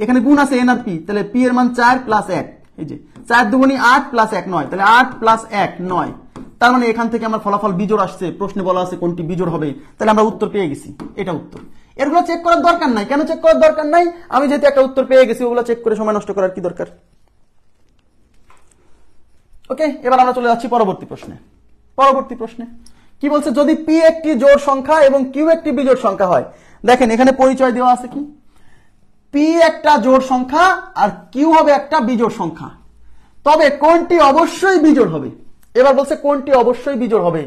এখানে গুণ আছে এন আর পি, তাহলে পি এর মান 4 প্লাস 1, এই যে 4 দুগুণী 8 প্লাস 1 9, তাহলে 8 প্লাস 1 9, তার মানে এখান থেকে আমার ফলাফল বিজোড় আসছে। প্রশ্নে বলা আছে কোনটি বিজোড় হবে, তাহলে আমরা উত্তর পেয়ে গেছি, এটা উত্তর। এগুলো চেক করার দরকার নাই। কেন চেক করার দরকার নাই? আমি যেহেতু একটা উত্তর পেয়ে গেছি, ওগুলো চেক করে সময় নষ্ট করার কি দরকার? ওকে, এবার আমরা চলে যাচ্ছি পরবর্তী প্রশ্নে। কি বলছে, যদি পি একটি জোড় সংখ্যা এবং কিউ একটি বিজোড় সংখ্যা হয়, দেখেন এখানে পরিচয় দেওয়া আছে কি, পি একটা জোড় সংখ্যা আর কিউ হবে একটা বিজোড় সংখ্যা, তবে কোনটি অবশ্যই বিজোড় হবে। এবার বলছে কোনটি অবশ্যই বিজোড় হবে,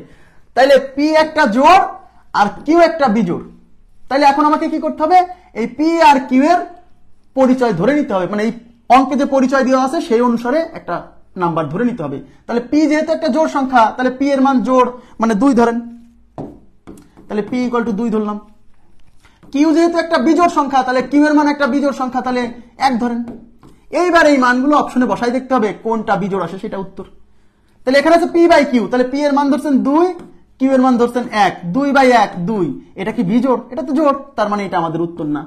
তাইলে পি একটা জোড় আর কিউ একটা বিজোড়। তাইলে এখন আমাকে কি করতে হবে, এই পি আর কিউ এর পরিচয় ধরে নিতে হবে, মানে এই অঙ্কে যে পরিচয় দেওয়া আছে সেই অনুসারে একটা নাম্বার ধরে নিতে হবে। তাহলে পি যেহেতু একটা জোড় সংখ্যা, তাহলে পি এর মান জোড় মানে 2 ধরেন, তাহলে পি ইকুয়াল টু 2 ধরলাম। কিউ যেহেতু একটা বিজোড় সংখ্যা, তাহলে কিউ এর মান একটা বিজোড় সংখ্যা, তাহলে 1 ধরেন। এইবার এই মানগুলো অপশনে বসাই দেখতে হবে কোনটা বিজোড় আসে সেটা উত্তর। তাহলে এখানে আছে পি বাই কিউ, তাহলে পি এর মান ধরছেন 2, কিউ এর মান ধরছেন 1, 2 বাই 1 2, এটা কি বিজোড়? এটা তো জোড়, তার মানে এটা আমাদের উত্তর না।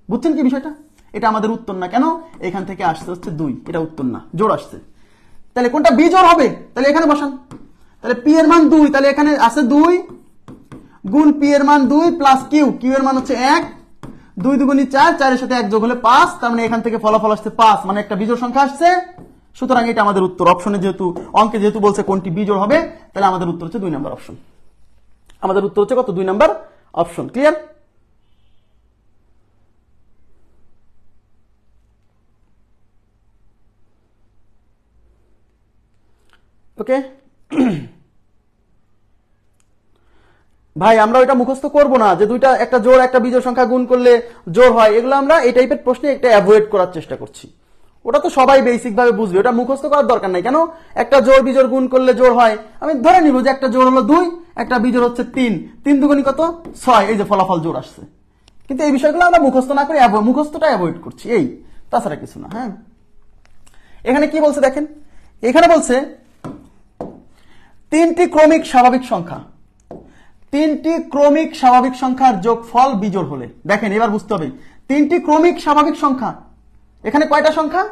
বুঝছেন কি বিষয়টা? এটা আমাদের উত্তর না, কেন? এখান থেকে আসছে হচ্ছে 2, এটা উত্তর না, জোড় আসছে। তাহলে কোনটা বিজোড় হবে, তাহলে এখানে বসান। তাহলে পি এর মান 2, তাহলে এখানে আছে 2 গুণ পি এর মান 2 প্লাস কিউ, কিউ এর মান হচ্ছে 1, 2 দুগুণী 4, 4 এর সাথে 1 যোগ হলে 5, তার মানে এখান থেকে ফলাফল আসছে 5, মানে একটা বিজোড় সংখ্যা আসছে। সুতরাং এটা আমাদের উত্তর। অপশনে যেহেতু অঙ্কে যেহেতু বলছে কোনটি বিজোড় হবে, তাহলে আমাদের উত্তর হচ্ছে 2 নম্বর অপশন। আমাদের উত্তর হচ্ছে কত? 2 নম্বর অপশন। ক্লিয়ার? ওকে ভাই, আমরা ওইটা মুখস্থ করবো না যে দুইটা একটা জোড় একটা বিজোড় সংখ্যা গুণ করলে জোড় হয়, এগুলো আমরা এই টাইপের প্রশ্নে একটা অ্যাভয়েড করার চেষ্টা করছি। ওটা তো সবাই বেসিক ভাবে বুঝবে, ওটা মুখস্থ করার দরকার নাই। কেন? একটা জোড় বিজোড় গুণ করলে জোড় হয়, আমি ধরে নিব যে একটা জোড় হলো 2, একটা বিজোড় হচ্ছে 3, 3 দুগুণী কত? 6, এই যে ফলাফল জোড় আসছে। কিন্তু এই বিষয়গুলো আমরা মুখস্থ না করে মুখস্থটা অ্যাভয়েড করছি, এই তাছাড়া কিছু না। হ্যাঁ, এখানে কি বলছে দেখেন, এখানে বলছে 3টি ক্রমিক স্বাভাবিক সংখ্যা, 3টি ক্রমিক স্বাভাবিক সংখ্যার যোগফল বিজোড় হলে। দেখেন এবার বুঝতে হবে, 3টি ক্রমিক স্বাভাবিক সংখ্যা, এখানে কয়টা সংখ্যা?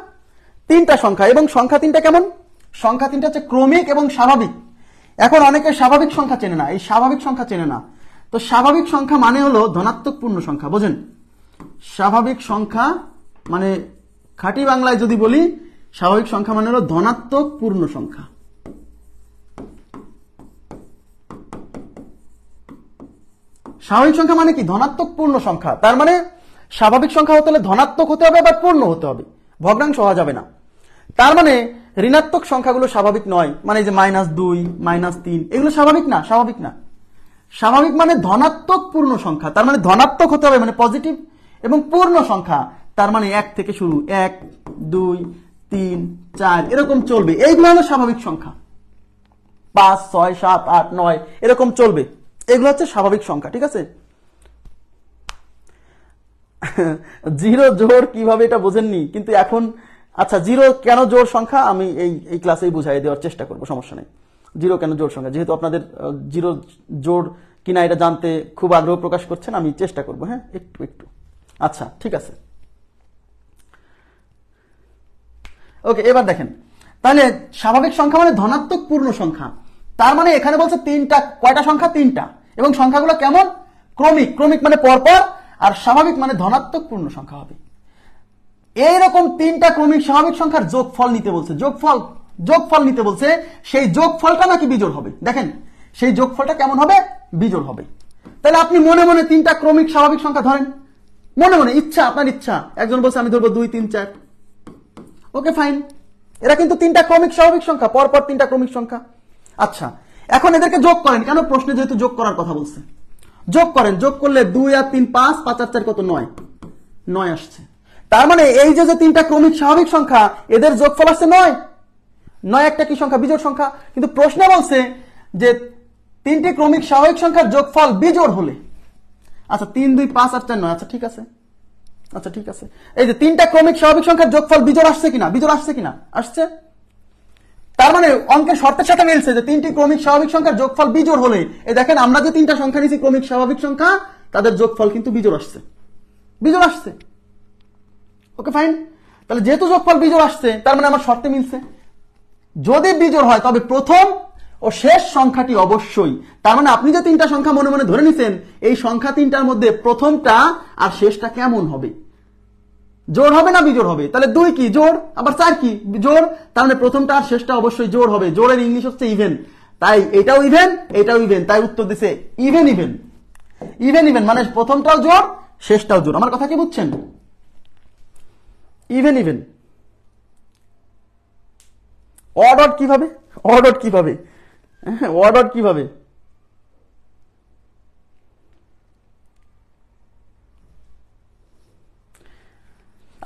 3টা সংখ্যা, এবং সংখ্যা 3টা কেমন? সংখ্যা 3টা হচ্ছে ক্রমিক এবং স্বাভাবিক। এখন অনেকে স্বাভাবিক সংখ্যা চেনে না, এই স্বাভাবিক সংখ্যা চেনে না। তো স্বাভাবিক সংখ্যা মানে হলো ধনাত্মক পূর্ণ সংখ্যা, বোঝেন? স্বাভাবিক সংখ্যা মানে খাঁটি বাংলায় যদি বলি, স্বাভাবিক সংখ্যা মানে হলো ধনাত্মক পূর্ণ সংখ্যা। স্বাভাবিক সংখ্যা মানে কি? ধনাত্মক পূর্ণ সংখ্যা। তার মানে স্বাভাবিক সংখ্যা হতে হলে ধনাত্মক হতে হবে, আবার পূর্ণ হতে হবে, ভগ্নাংশ হওয়া যাবে না। তার মানে ঋণাত্মক সংখ্যাগুলো স্বাভাবিক নয়, মানে যে -2 -3 এগুলো স্বাভাবিক না, স্বাভাবিক না। স্বাভাবিক মানে ধনাত্মক পূর্ণ সংখ্যা, তার মানে ধনাত্মক হতে হবে, মানে পজিটিভ, এবং পূর্ণ সংখ্যা তার মানে 1 থেকে শুরু, 1 2 3 4 এরকম চলবে। এইগুলো হলো স্বাভাবিক সংখ্যা, 5 6 7 8 9 এরকম চলবে, এগুলো হচ্ছে স্বাভাবিক সংখ্যা। ঠিক আছে? জিরো জোড় কিভাবে এটা বোঝেননি, কিন্তু এখন আচ্ছা জিরো কেন জোড় সংখ্যা আমি এই ক্লাসেই বুঝাই দেওয়ার চেষ্টা করব, সমস্যা নেই। জিরো কেন জোড় সংখ্যা, যেহেতু আপনাদের জিরো জোড় কিনা এটা জানতে খুব আগ্রহ প্রকাশ করছেন, আমি চেষ্টা করব। হ্যাঁ, একটু আচ্ছা ঠিক আছে। ওকে, এবার দেখেন, তাহলে স্বাভাবিক সংখ্যা মানে ধনাত্মক পূর্ণ সংখ্যা। তার মানে এখানে বলছে 3টা, কয়টা সংখ্যা? 3টা, এবং সংখ্যাগুলো কেমন? ক্রমিক। ক্রমিক মানে পরপর, আর স্বাভাবিক মানে ধনাত্মক পূর্ণ সংখ্যা হবে। এইরকম 3টা ক্রমিক স্বাভাবিক সংখ্যার যোগফল নিতে বলছে, যোগফল নিতে বলছে। সেই যোগফলটা নাকি বিজোড় হবে। দেখেন সেই যোগফলটা কেমন হবে? বিজোড় হবে। তাহলে আপনি মনে মনে 3টা ক্রমিক স্বাভাবিক সংখ্যা ধরেন, মনে মনে, ইচ্ছা, আপনার ইচ্ছা। একজন বলছে আমি ধরবো 2 3 4, ওকে ফাইন। এরা কিন্তু 3টা ক্রমিক স্বাভাবিক সংখ্যা, পরপর 3টা ক্রমিক সংখ্যা। আচ্ছা, এখন এদেরকে যোগ করেন, কেন? প্রশ্নে যেহেতু যোগ করার কথা বলছে, যোগ করেন। যোগ করলে 2 আর 3 5, 5 আর 4 কত? 9 আসছে। তার মানে এই যে 3টা ক্রমিক স্বাভাবিক সংখ্যা, এদের যোগফল আসছে 9 একটা কি সংখ্যা? বিজোড় সংখ্যা। কিন্তু প্রশ্নে বলছে যে 3টি ক্রমিক স্বাভাবিক সংখ্যার যোগফল বিজোড় হলে। আচ্ছা 3 2 5 আর 4 9, আচ্ছা ঠিক আছে, আচ্ছা ঠিক আছে। এই যে 3টা ক্রমিক স্বাভাবিক সংখ্যার যোগফল বিজোড় আসছে কিনা? বিজোড় আসছে কিনা? আসছে। তার মানে অঙ্কের শর্তের সাথে মিলছে যে 3টি ক্রমিক স্বাভাবিক সংখ্যার যোগফল বিজোড় হলে, এই দেখেন আমরা যে 3টা সংখ্যা নিয়েছি ক্রমিক স্বাভাবিক সংখ্যা, তাদের যোগফল কিন্তু বিজোড় আসছে, বিজোড় আসছে। Okay fine. তাহলে যেহেতু যোগফল বিজোড় আসছে, তার মানে আমার শর্তে মিলছে। যদি বিজোড় হয় তবে প্রথম ও শেষ সংখ্যাটি অবশ্যই, তার মানে আপনি যে 3টা সংখ্যা মনে মনে ধরে নিছেন, এই সংখ্যা 3টার মধ্যে প্রথমটা আর শেষটা কেমন হবে? জোড় হবে না বিজোড় হবে? তাহলে 2 কি? জোড়। আবার 4 কি? জোড়। তার মানে প্রথমটা আর শেষটা অবশ্যই জোড় হবে। জোড়ের ইংলিশ হচ্ছে ইভেন, তাই এটাও ইভেন, এটাও ইভেন, তাই উত্তর দিছে ইভেন ইভেন। ইভেন ইভেন মানে প্রথমটাও জোড়, শেষটাও জোড়। আমার কথা কি বুঝছেন? ইভেন ইভেন অড অড কিভাবে, অড অড কিভাবে, অড অড কিভাবে?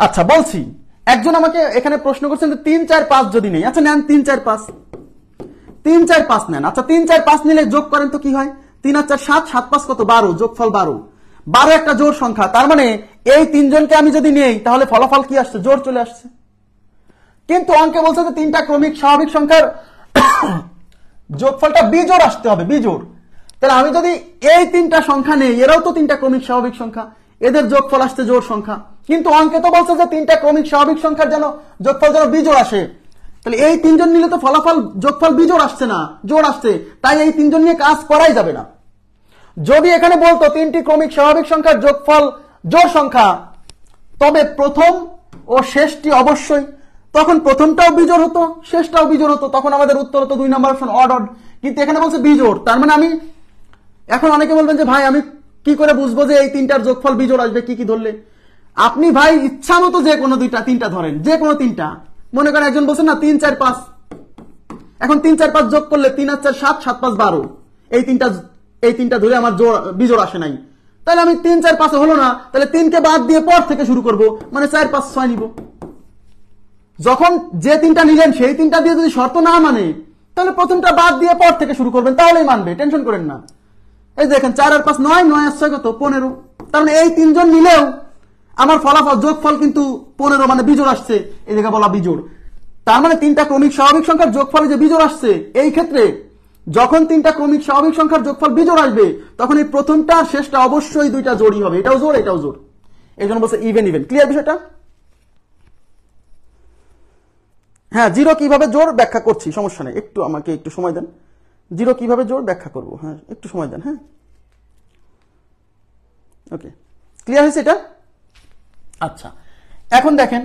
আচ্ছা বলছি, একজন আমাকে এখানে প্রশ্ন করছেন যে 3 4 5 যদি নেই। আচ্ছা নেন 3 4 5, 3 4 5 নেন। আচ্ছা 3 4 5 নিলে যোগ করেন তো কি হয়? 3 আর 4 7, 7 5 কত? 12, যোগফল 12। 12 একটা জোড় সংখ্যা, তার মানে এই তিনজনকে আমি যদি নেই তাহলে ফলাফল কি আসছে? জোড় চলে আসছে। কিন্তু অঙ্কে বলছে যে 3টা ক্রমিক স্বাভাবিক সংখ্যার যোগফলটা বিজোড় আসতে হবে, বিজোড়। তাহলে আমি যদি এই 3টা সংখ্যা নেই, এরাও তো 3টা ক্রমিক স্বাভাবিক সংখ্যা, এদের যোগফল আসছে জোড় সংখ্যা। কিন্তু অঙ্কে তো বলছে যে 3টা ক্রমিক স্বাভাবিক সংখ্যার যেন যোগফল যেন বিজোড় আসে। তাহলে এই তিনজন নিলে তো ফলাফল যোগফল বিজোড় আসছে না, জোড় আসছে। তাই এই তিনজন নিয়ে কাজ করাই যাবে না। যদি এখানে বলতো 3টি ক্রমিক স্বাভাবিক সংখ্যার যোগফল জোড় সংখ্যা, তবে প্রথম ও শেষটি অবশ্যই, তখন প্রথমটাও বিজোড় হতো, শেষটাও বিজোড় হতো, তখন আমাদের উত্তর হতো 2 নম্বর অপশন অড অড। কিন্তু এখানে বলছে বিজোড়, তার মানে আমি এখন অনেকে বলবেন যে ভাই আমি কি করে বুঝবো যে এই 3টার যোগফল বিজোড় আসবে? কি কি ধরলে? আপনি ভাই ইচ্ছা মতো যে কোনো 2টা 3টা ধরেন, যে কোনো 3টা। মনে করেন একজন বলছেন না 3 4 5, এখন 3 4 5 যোগ করলে 3 আর 4 7, 7 5 12, এই তিনটা ধরে আমার বিজোড় আসে নাই। তাহলে আমি 3 4 5 হলো না, তাহলে 3 কে বাদ দিয়ে পর থেকে শুরু করব, মানে 4 5 6 নিব। যখন যে 3টা নিলেন সেই 3টা দিয়ে যদি শর্ত না মানে, তাহলে প্রথমটা বাদ দিয়ে পর থেকে শুরু করবেন, তাহলেই মানবে, টেনশন করেন না। এই দেখেন 4 আর 5 9, 9 আর 6 কত? 15। তার মানে এই তিনজন নিলেও আমার ফলাফল যোগফল কিন্তু 15, মানে বিজোড় আসছে, এই জায়গা বলা বিজোড়। তার মানে 3টা ক্রমিক স্বাভাবিক সংখ্যার যোগফলে যে বিজোড় আসছে, এই ক্ষেত্রে যখন 3টা ক্রমিক স্বাভাবিক সংখ্যার যোগফল বিজোড় আসবে, তখন এই প্রথমটা আর শেষটা অবশ্যই 2টা জোড়ই হবে, এটাও জোড় এটাও জোড়। এই জন্য বলছে ইভেন ইভেন। ক্লিয়ার বিষয়টা? হ্যাঁ, জিরো কিভাবে জোড় ব্যাখ্যা করছি, সমস্যা নেই, একটু আমাকে একটু সময় দেন। জিরো কিভাবে জোড় ব্যাখ্যা করব, হ্যাঁ একটু সময় দেন। হ্যাঁ ওকে, ক্লিয়ার হয়েছে এটা? আচ্ছা এখন দেখেন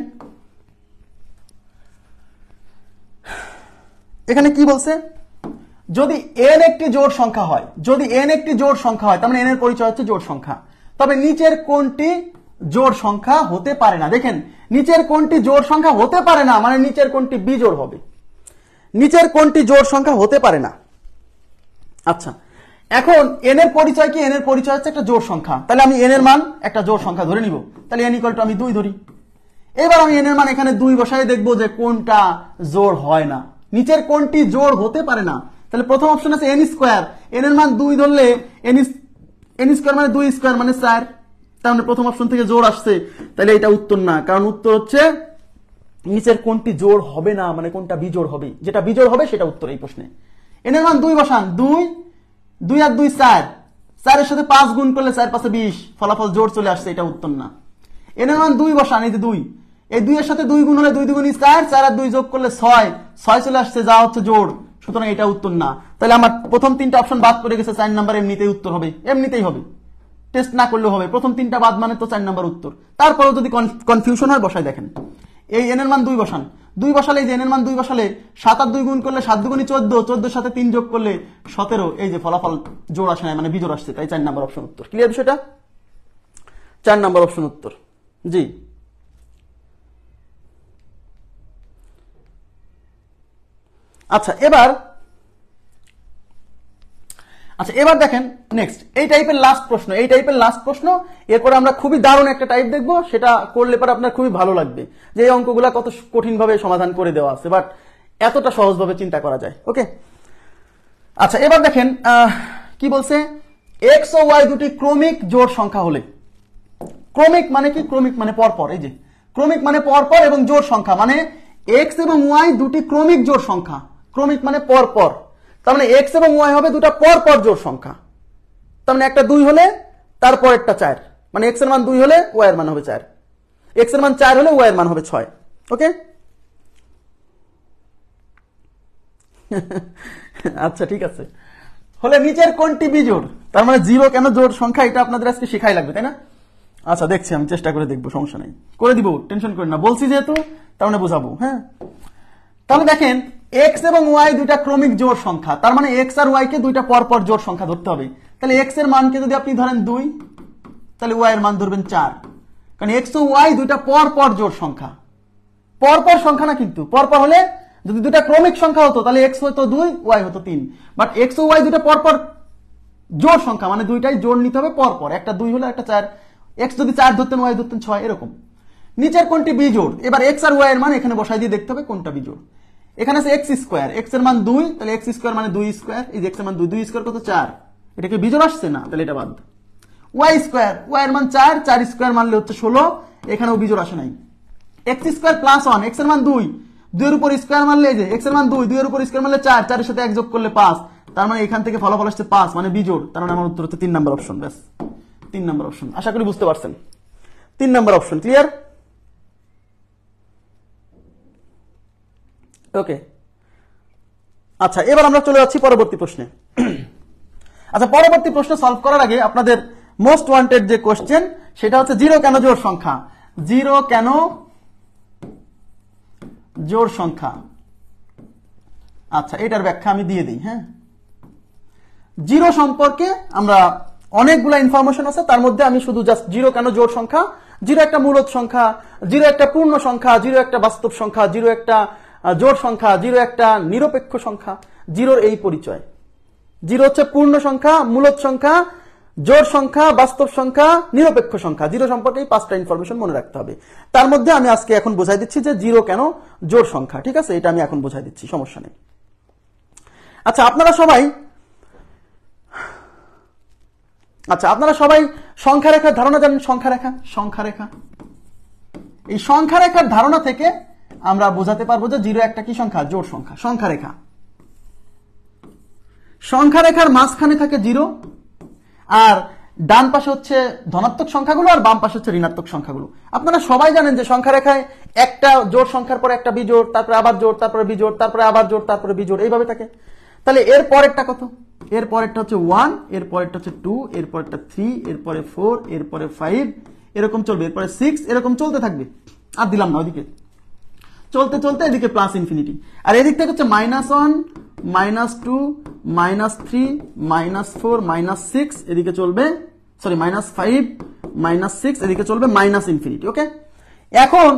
এখানে কি বলছে, যদি n একটি জোড় সংখ্যা হয়, যদি n একটি জোড় সংখ্যা হয়, তার মানে n এর পরিচয় হচ্ছে জোড় সংখ্যা, তবে নিচের কোনটি জোড় সংখ্যা হতে পারে না? দেখেন নিচের কোনটি জোড় সংখ্যা হতে পারে না, মানে নিচের কোনটি বিজোড় হবে, নিচের কোনটি জোড় সংখ্যা হতে পারে না। আচ্ছা এখন n এর পরিচয় কি? n এর পরিচয় হচ্ছে একটা জোড় সংখ্যা, তাহলে আমি n এর মান একটা জোড় সংখ্যা ধরে নিব, তাহলে n ইকুয়াল টু আমি 2 ধরি। এবার আমি n এর মান এখানে 2 বসাই দেখবো যে কোনটা জোড় হয় না, নিচের কোনটি জোড় হতে পারে না। তাহলে প্রথম অপশন আছে n স্কয়ার, n এর মান 2 ধরলে n স্কয়ার মানে 2 স্কয়ার মানে 4, তার মানে প্রথম অপশন থেকে জোড় আসছে, তাহলে এটা উত্তর না, কারণ উত্তর হচ্ছে নিচের কোনটি জোড় হবে না, মানে কোনটা বিজোড় হবে, যেটা বিজোড় হবে সেটা উত্তর এই প্রশ্নে। n এর মান 2 বসান, 2 2 আর 2 4, 4 এর সাথে 5 গুণ করলে 4 5 20, ফলাফল জোড় চলে আসছে, এটা উত্তর না। n এর মান 2 বসান, এই যে 2, এই 2 এর সাথে 2 গুণ হলে 2 2 গুণ 4, 4 আর 2 যোগ করলে 6, 6 চলে আসছে, যা হচ্ছে জোড়, সুতরাং এটা উত্তর না। তাহলে আমার প্রথম 3টা অপশন বাদ পড়ে গেছে, 4 নাম্বার এমনিতেই উত্তর হবে, এমনিতেই হবে, টেস্ট না করলেও হবে, প্রথম 3টা বাদ মানে তো 4 নাম্বার উত্তর। তারপরেও যদি কনফিউশন হয় বসাই দেখেন, এই n এর মান 2 বসান, 2 বসালে এই যে n এর মান 2 বসালে 7 আর 2 গুণ করলে 7 দুগুণী 14, 14 এর সাথে 3 যোগ করলে 17, এই যে ফলাফল জোড় আসে না, মানে বিজোড় আসছে, তাই 4 নাম্বার অপশন উত্তর। ক্লিয়ার বিষয়টা? 4 নাম্বার অপশন উত্তর। জি আচ্ছা এবার দেখেন নেক্সট এই টাইপের লাস্ট প্রশ্ন, এরপরে আমরা খুবই দারুণ একটা টাইপ দেখবো, সেটা করলে পরে আপনার খুবই ভালো লাগবে যে এই অঙ্কগুলা কত কঠিন ভাবে সমাধান করে দেওয়া আছে, বাট এতটা সহজভাবে চিন্তা করা যায়। ওকে আচ্ছা এবার দেখেন কি বলছে, x ও y দুটি ক্রমিক জোড় সংখ্যা হলে, ক্রমিক মানে কি? ক্রমিক মানে পরপর, এই যে ক্রমিক মানে পরপর এবং জোড় সংখ্যা মানে x এবং y দুটি ক্রমিক জোড় সংখ্যা, ক্রমিক মানে পরপর, তার মানে x এবং y হবে দুটা পরপর জোড় সংখ্যা, তার মানে একটা 2 হলে তারপর একটা 4, মানে x এর মান 2 হলে y এর মান হবে 4, x এর মান 4 হলে y এর মান হবে 6। ওকে আচ্ছা ঠিক আছে, হলে নিচের কোনটি বিজোড়, তার মানে 0 কেন জোড় সংখ্যা, এটা আপনাদের আজকে শেখাই লাগবে, তাই না? আচ্ছা দেখছি, আমি চেষ্টা করে দেখবো, সমস্যা নেই, করে দিব, টেনশন করেন না, বলছি যেহেতু তার মানে বোঝাবো। হ্যাঁ তাহলে দেখেন x এবং y দুইটা ক্রমিক জোড় সংখ্যা, তার মানে x আর y কে দুইটা পরপর জোড় সংখ্যা ধরতে হবে। তাহলে x এর মানকে যদি আপনি ধরেন 2, তাহলে ওয়াই এর মান ধরবেন 4, কারণ এক্স ও ওয়াই দুইটা পর পর জোড় সংখ্যা, পরপর সংখ্যা না, কিন্তু পরপর হলে যদি দুটা ক্রমিক সংখ্যা হতো তাহলে এক্স হতো 2, ওয়াই হতো 3, বাট এক্স ও ওয়াই দুটা পরপর জোড় সংখ্যা, মানে দুইটাই জোড় নিতে হবে পরপর, একটা 2 হলো একটা 4, এক্স যদি 4 ধরতেন ওয়াই ধরতেন 6, এরকম। নিচের কোনটি বিজোড়, এবার এক্স আর ওয়াই এর মান এখানে বসাই দিয়ে দেখতে হবে কোনটা বিজোড়। এখানে আছে এক্স স্কোয়ার, এক্স এর মান 2, তাহলে এক্স স্কোয়ার মানে 2 স্কোয়ার, এই যে এক্স এর মান 2, 2 স্কোয়ার কত 4, এটাকে বিজোড় আসছে না, তাহলে এটা বাদ। ওয়াই স্কোয়ার, ওয়াই এর মান 4, 4 স্কোয়ার মানলে হচ্ছে 16, এখানেও বিজোড় আসে নাই। এক্স স্কোয়ার প্লাস 1, এক্স এর মান 2, 2 এর উপর স্কোয়ার মারলে এই যে এক্স এর মান 2, 2 এর উপর স্কোয়ার মারলে 4, 4 এর সাথে 1 যোগ করলে 5, তার মানে এখান থেকে ফলাফল আসছে 5, মানে বিজোড়, তার মানে আমার উত্তর হচ্ছে 3 নাম্বার অপশন। ব্যাস 3 নাম্বার অপশন, আশা করি বুঝতে পারছেন। 3 নাম্বার অপশন ক্লিয়ার? ওকে, আচ্ছা এবার আমরা চলে যাচ্ছি পরবর্তী প্রশ্নে। আচ্ছা, পরবর্তী প্রশ্ন সলভ করার আগে আপনাদের মোস্ট ওয়ান্টেড যে কোশ্চেন সেটা হচ্ছে 0 কেন জোড় সংখ্যা, 0 কেন জোড় সংখ্যা। আচ্ছা, এটার ব্যাখ্যা আমি দিয়ে দিই। হ্যাঁ, 0 সম্পর্কে আমরা অনেকগুলো ইনফরমেশন আছে, তার মধ্যে আমি শুধু জাস্ট 0 কেন জোড় সংখ্যা, 0 একটা মূলদ সংখ্যা, 0 একটা পূর্ণ সংখ্যা, 0 একটা বাস্তব সংখ্যা, 0 একটা জোড় সংখ্যা, 0 একটা নিরপেক্ষ সংখ্যা, 0 এই পরিচয়। 0 হচ্ছে পূর্ণ সংখ্যা, মূলদ সংখ্যা, জোড় সংখ্যা, বাস্তব সংখ্যা, নিরপেক্ষ সংখ্যা। 0 সম্পর্কে এই 5টা ইনফরমেশন মনে রাখতে হবে। তার মধ্যে আমি আজকে এখন বোঝাই দিচ্ছি যে 0 কেন জোড় সংখ্যা। ঠিক আছে, এটা আমি এখন বোঝাই দিচ্ছি, সমস্যা নেই। আচ্ছা, আপনারা সবাই সংখ্যা রেখার ধারণা জানেন। সংখ্যা রেখা, এই সংখ্যা রেখার ধারণা থেকে আমরা বোঝাতে পারবো যে 0 একটা কি সংখ্যা, জোড় সংখ্যা। সংখ্যা রেখার মাঝখানে থাকে 0, আর ডান পাশে হচ্ছে ধনাত্মক সংখ্যাগুলো আর বাম পাশে হচ্ছে ঋণাত্মক সংখ্যাগুলো। আপনারা সবাই জানেন যে সংখ্যা রেখায় একটা জোড় সংখ্যার পরে একটা বিজোড়, তারপরে আবার জোড়, তারপরে বিজোড়, তারপরে আবার জোড়, তারপরে বিজোড়, এইভাবে থাকে। তাহলে এর পরেরটা কত? এর পরেরটা হচ্ছে 1, এর পরেরটা হচ্ছে 2, এর পরেরটা 3, এরপরে 4, এরপরে 5, এরকম চলবে, এরপরে 6, এরকম চলতে থাকবে। আর দিলাম না ওইদিকে, চলতে চলতে এদিকে প্লাস ইনফিনিটি, আর এদিক থেকে হচ্ছে -1, -2, -3, -4, -6, এদিকে চলবে, সরি -5, -6, এদিকে চলবে মাইনাস ইনফিনিটি। ওকে, এখন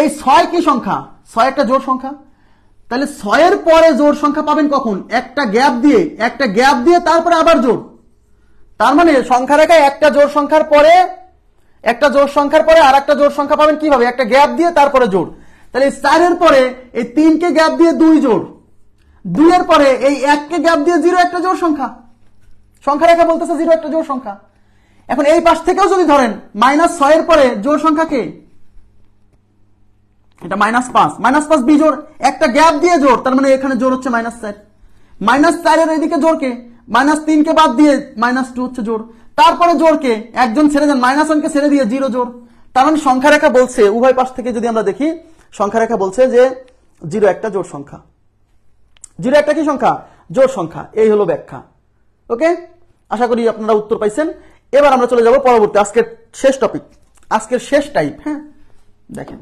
এই 6 কি সংখ্যা? 6 একটা জোড় সংখ্যা। তাহলে 6 এর পরে জোড় সংখ্যা পাবেন কখন? একটা গ্যাপ দিয়ে তারপরে আবার জোড়। তার মানে সংখ্যা রেখায় একটা জোড় সংখ্যার পরে আর একটা জোড় সংখ্যা পাবেন কিভাবে? একটা গ্যাপ দিয়ে তারপরে জোড়। তাহলে 4 এর পরে এই 3 কে গ্যাপ দিয়ে 2 জোড়, 2 এর পরে এই 1 কে গ্যাপ দিয়ে 0 একটা জোড় সংখ্যা। সংখ্যা রেখা বলতেছে 0 একটা জোড় সংখ্যা। এখন এই পাশ থেকেও যদি ধরেন -6 এর পরে জোড় সংখ্যা কে? এটা -5, -5 বিজোড়, একটা গ্যাপ দিয়ে জোড়, তার মানে এখানে জোড় হচ্ছে -4। -4 এর এদিকে জোড় কে? -3 কে বাদ দিয়ে -2 হচ্ছে জোড়, তারপরে জোড় কে? একজন ছেড়ে দেন, -1 কে ছেড়ে দিয়ে 0 জোড়। তার মানে সংখ্যা রেখা বলছে, উভয় পাশ থেকে যদি আমরা দেখি, সংখ্যা রেখা বলছে যে 0 একটা জোড় সংখ্যা। 0 একটা কি সংখ্যা? জোড় সংখ্যা। এই হলো ব্যাখ্যা। ওকে, আশা করি আপনারা উত্তর পাইছেন। এবার আমরা চলে যাব পরবর্তী, আজকের শেষ টপিক, আজকের শেষ টাইপ। হ্যাঁ, দেখেন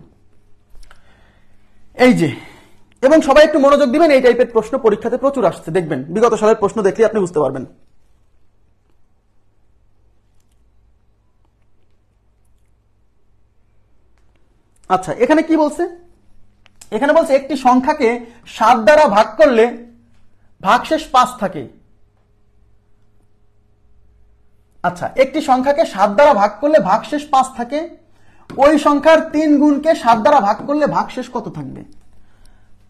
এই যে, এবং সবাই একটু মনোযোগ দিবেন, এই টাইপের প্রশ্ন পরীক্ষাতে প্রচুর আসছে, দেখবেন বিগত সালের প্রশ্ন দেখলে আপনি বুঝতে পারবেন। আচ্ছা, এখানে কি বলছে? এখানে বলছে একটি সংখ্যাকে 7 দ্বারা ভাগ করলে ভাগশেষ 5 থাকে। আচ্ছা, একটি সংখ্যাকে 7 দ্বারা ভাগ করলে ভাগশেষ 5 থাকে, ওই সংখ্যার 3 গুণকে 7 দ্বারা ভাগ করলে ভাগশেষ কত থাকবে?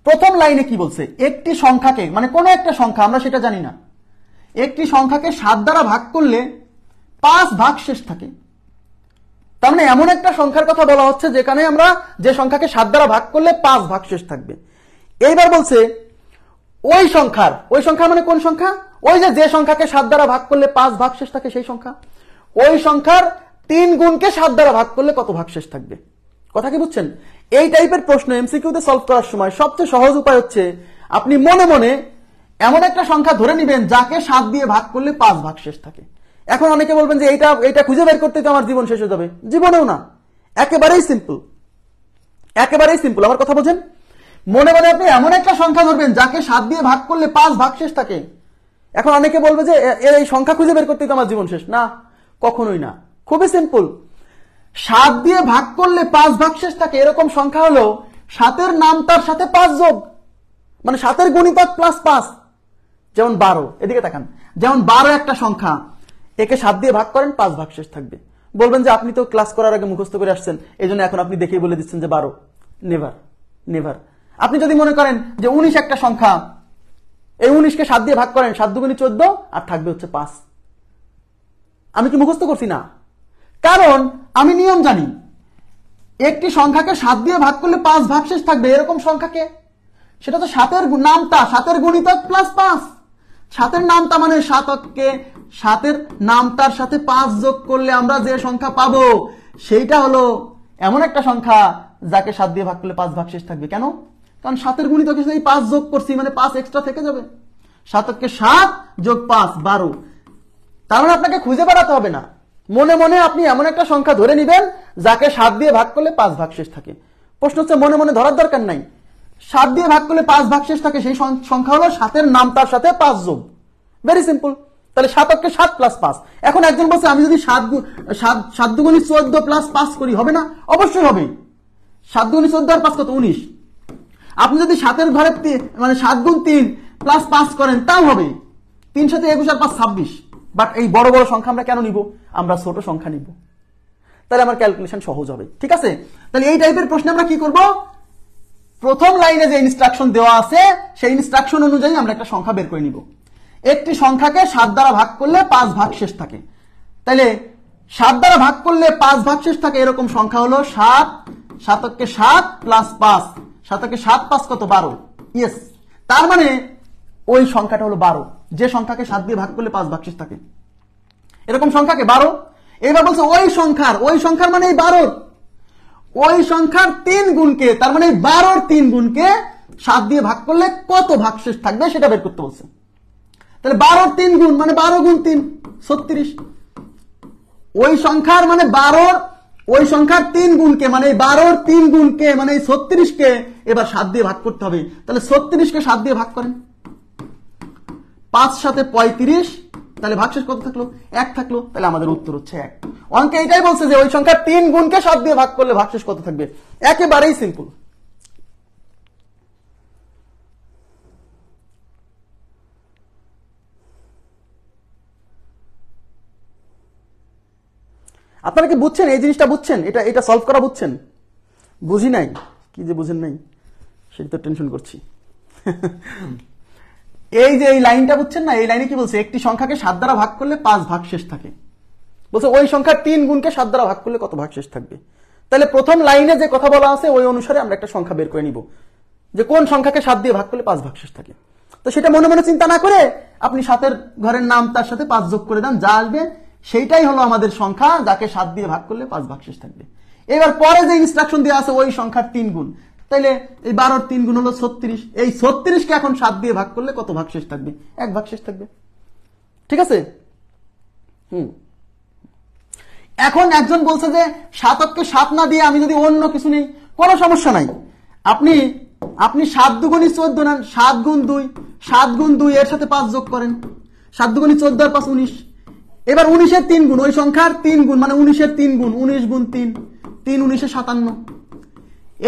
প্রথম লাইনে কি বলছে? একটি সংখ্যাকে, মানে কোন একটা সংখ্যা, আমরা সেটা জানি না, একটি সংখ্যাকে 7 দ্বারা ভাগ করলে 5 ভাগশেষ থাকে। তার মানে এমন একটা সংখ্যার কথা বলা হচ্ছে যেখানে আমরা যে সংখ্যাকে 7 দ্বারা ভাগ করলে 5 ভাগশেষ থাকবে। এইবার বলছে ওই সংখ্যা মানে কোন সংখ্যা? ওই যে সংখ্যাকে 7 দ্বারা ভাগ করলে 5 ভাগশেষ থাকে সেই সংখ্যা। ওই সংখ্যার 3 গুণকে 7 দ্বারা ভাগ করলে কত ভাগশেষ থাকবে? কথা কি বুঝছেন? এই টাইপের প্রশ্ন এমসিকিউতে সলভ করার সময় সবচেয়ে সহজ উপায় হচ্ছে আপনি মনে মনে এমন একটা সংখ্যা ধরে নেবেন যাকে 7 দিয়ে ভাগ করলে 5 ভাগশেষ থাকে। এখন অনেকে বলবেন যে এইটা খুঁজে বের করতে তো আমার জীবন শেষ হয়ে যাবে। জীবনেও না, একেবারেই সিম্পল, আমার কথা বোঝেন? মনে মনে আপনি এমন একটা সংখ্যা ধরবেন যাকে 7 দিয়ে ভাগ করলে 5 ভাগশেষ থাকে। এখন অনেকে বলবে যে এই সংখ্যা খুঁজে বের করতে তো আমার জীবন শেষ। না, কখনোই না। খুবই সিম্পল। 7 দিয়ে ভাগ করলে 5 ভাগশেষ থাকে এরকম সংখ্যা হলো 7-এর নাম তার সাথে 5 যোগ, মানে 7-এর গুণিতক প্লাস 5। যেমন 12, এদিকে তাকান, যেমন 12 একটা সংখ্যা, একে 7 দিয়ে ভাগ করেন 5 ভাগশেষ থাকবে। বলবেন যে আপনি তো ক্লাস করার আগে মুখস্থ করে আসছেন, এই জন্য এখন আপনি দেখেই বলে দিচ্ছেন যে 12। Never, never. আপনি যদি মনে করেন যে 19 একটা সংখ্যা, এই 19কে 7 দিয়ে ভাগ করেন, 7 দুগুণে 14 আর থাকবে হচ্ছে 5। আমি কি মুখস্থ করছি না? কারণ আমি নিয়ম জানি, একটি সংখ্যাকে 7 দিয়ে ভাগ করলে 5 ভাগশেষ থাকবে এরকম সংখ্যাকে, সেটা তো 7-এর নামতা, 7-এর গুণিতক প্লাস 5। 7-এর নামতা মানে 7-এর নামতার সাথে 5 যোগ করলে আমরা যে সংখ্যা পাবো সেইটা হলো এমন একটা সংখ্যা যাকে 7 দিয়ে ভাগ করলে 5 ভাগশেষ থাকবে। কেন? কারণ 7-এর গুণিতকে এই 5 যোগ করছি, মানে 5 এক্সট্রা থেকে যাবে। 7-কে 7 যোগ 5 12। তার মানে আপনাকে খুঁজে বেড়াতে হবে না, মনে মনে আপনি এমন একটা সংখ্যা ধরে নেবেন যাকে 7 দিয়ে ভাগ করলে 5 ভাগশেষ থাকে। প্রশ্ন হচ্ছে মনে মনে ধরার দরকার নাই, 7 দিয়ে ভাগ করলে 5 ভাগশেষ থাকে সেই সংখ্যা হলো 7-এর নাম তার সাথে 5 যোগ। Very simple. তাহলে 7-কে 7 প্লাস 5। এখন একজন বলছে আমি যদি 7 দুগুণে 14 প্লাস 5 করি, হবে না? অবশ্যই হবে। 7 দুগুণে 14 আর 5 কত? 19। আপনি যদি 7-এর ঘরে মানে 7 গুণ 3 প্লাস 5 করেন তাও হবে। 3 সাথে 21 আর 5 26। বাট এই বড় বড় সংখ্যা আমরা কেন নিব? আমরা ছোট সংখ্যা নিব, তাহলে আমার ক্যালকুলেশন সহজ হবে। ঠিক আছে? তাহলে এই টাইপের প্রশ্নে আমরা কি করব? প্রথম লাইনে যে ইনস্ট্রাকশন দেওয়া আছে সেই ইনস্ট্রাকশন অনুযায়ী আমরা একটা সংখ্যা বের করে নিব। একটি সংখ্যাকে 7 দ্বারা ভাগ করলে 5 ভাগশেষ থাকে, তাহলে 7 দ্বারা ভাগ করলে 5 ভাগশেষ থাকে এরকম সংখ্যা হলো 7। 7-কে 7 প্লাস 5, 7-কে 7 5 কত? 12। ইয়েস, তার মানে ওই সংখ্যাটা হলো 12, যে সংখ্যাকে 7 দিয়ে ভাগ করলে 5 ভাগশেষ থাকে এরকম সংখ্যাকে 12। এবার বলছে ওই সংখ্যার মানে এই 12, ওই সংখ্যার 3 গুণকে, তার মানে এই 12-র 3 গুণকে 7 দিয়ে ভাগ করলে কত ভাগশেষ থাকবে সেটা বের করতে বলছে। তাহলে 12-র 3 গুণ মানে 12 গুণ 3 36। ওই সংখ্যার মানে 12-র, ওই সংখ্যার 3 গুণকে মানে 12-র 3 গুণকে মানে 36কে এবার 7 দিয়ে ভাগ করতে হবে। তাহলে 36কে 7 দিয়ে ভাগ করেন, 5 সাথে 35, তাহলে ভাগশেষ কত থাকলো? 1 থাকলো। তাহলে আমাদের উত্তর হচ্ছে 1। অঙ্কে এটাই বলছে যে ওই সংখ্যার 3 গুণকে 7 দিয়ে ভাগ করলে ভাগশেষ কত থাকবে। একেবারেই সিম্পল। আপনারা কি বুঝছেন? এই জিনিসটা বুঝছেন? এটা সলভ করা বুঝছেন? বুঝি নাই, কি যে বুঝেন নাই সেটা তো টেনশন করছি। এই যে এই লাইনটা বুঝছেন না? এই লাইনে কি বলছে? একটি সংখ্যাকে 7 দ্বারা ভাগ করলে 5 ভাগশেষ থাকে। বলছে ওই সংখ্যার 3 গুণকে 7 দ্বারা ভাগ করলে কত ভাগশেষ থাকবে। তাহলে প্রথম লাইনে যে কথা বলা আছে ওই অনুসারে আমরা একটা সংখ্যা বের করে নিব যে কোন সংখ্যাকে 7 দিয়ে ভাগ করলে 5 ভাগশেষ থাকে। তো সেটা মনে মনে চিন্তা না করে আপনি 7-এর ঘরের নাম তার সাথে 5 যোগ করে দেন, যা আসবে সেইটাই হলো আমাদের সংখ্যা যাকে 7 দিয়ে ভাগ করলে 5 ভাগশেষ থাকবে। এবার পরে যে ইনস্ট্রাকশন দেওয়া আছে ওই সংখ্যার 3 গুণ, তাইলে এই 12-র 3 গুণ হলো 36। এই 36কে এখন 7 দিয়ে ভাগ করলে কত ভাগশেষ থাকবে? 1 ভাগশেষ থাকবে। ঠিক আছে? এখন একজন বলছে যে 7-কে 7 না দিয়ে আমি যদি অন্য কিছু নেই, কোনো সমস্যা নাই। আপনি 7 দুগুণে 14 নেন, 7 গুণ 2, 7 গুণ 2 এর সাথে 5 যোগ করেন, 7 দুগুণে 14 আর 5 19। এবার 19-এর 3 গুণ, ওই সংখ্যার 3 গুণ মানে 19-এর 3 গুণ, 19 গুণ 3, 3 19-এ 57।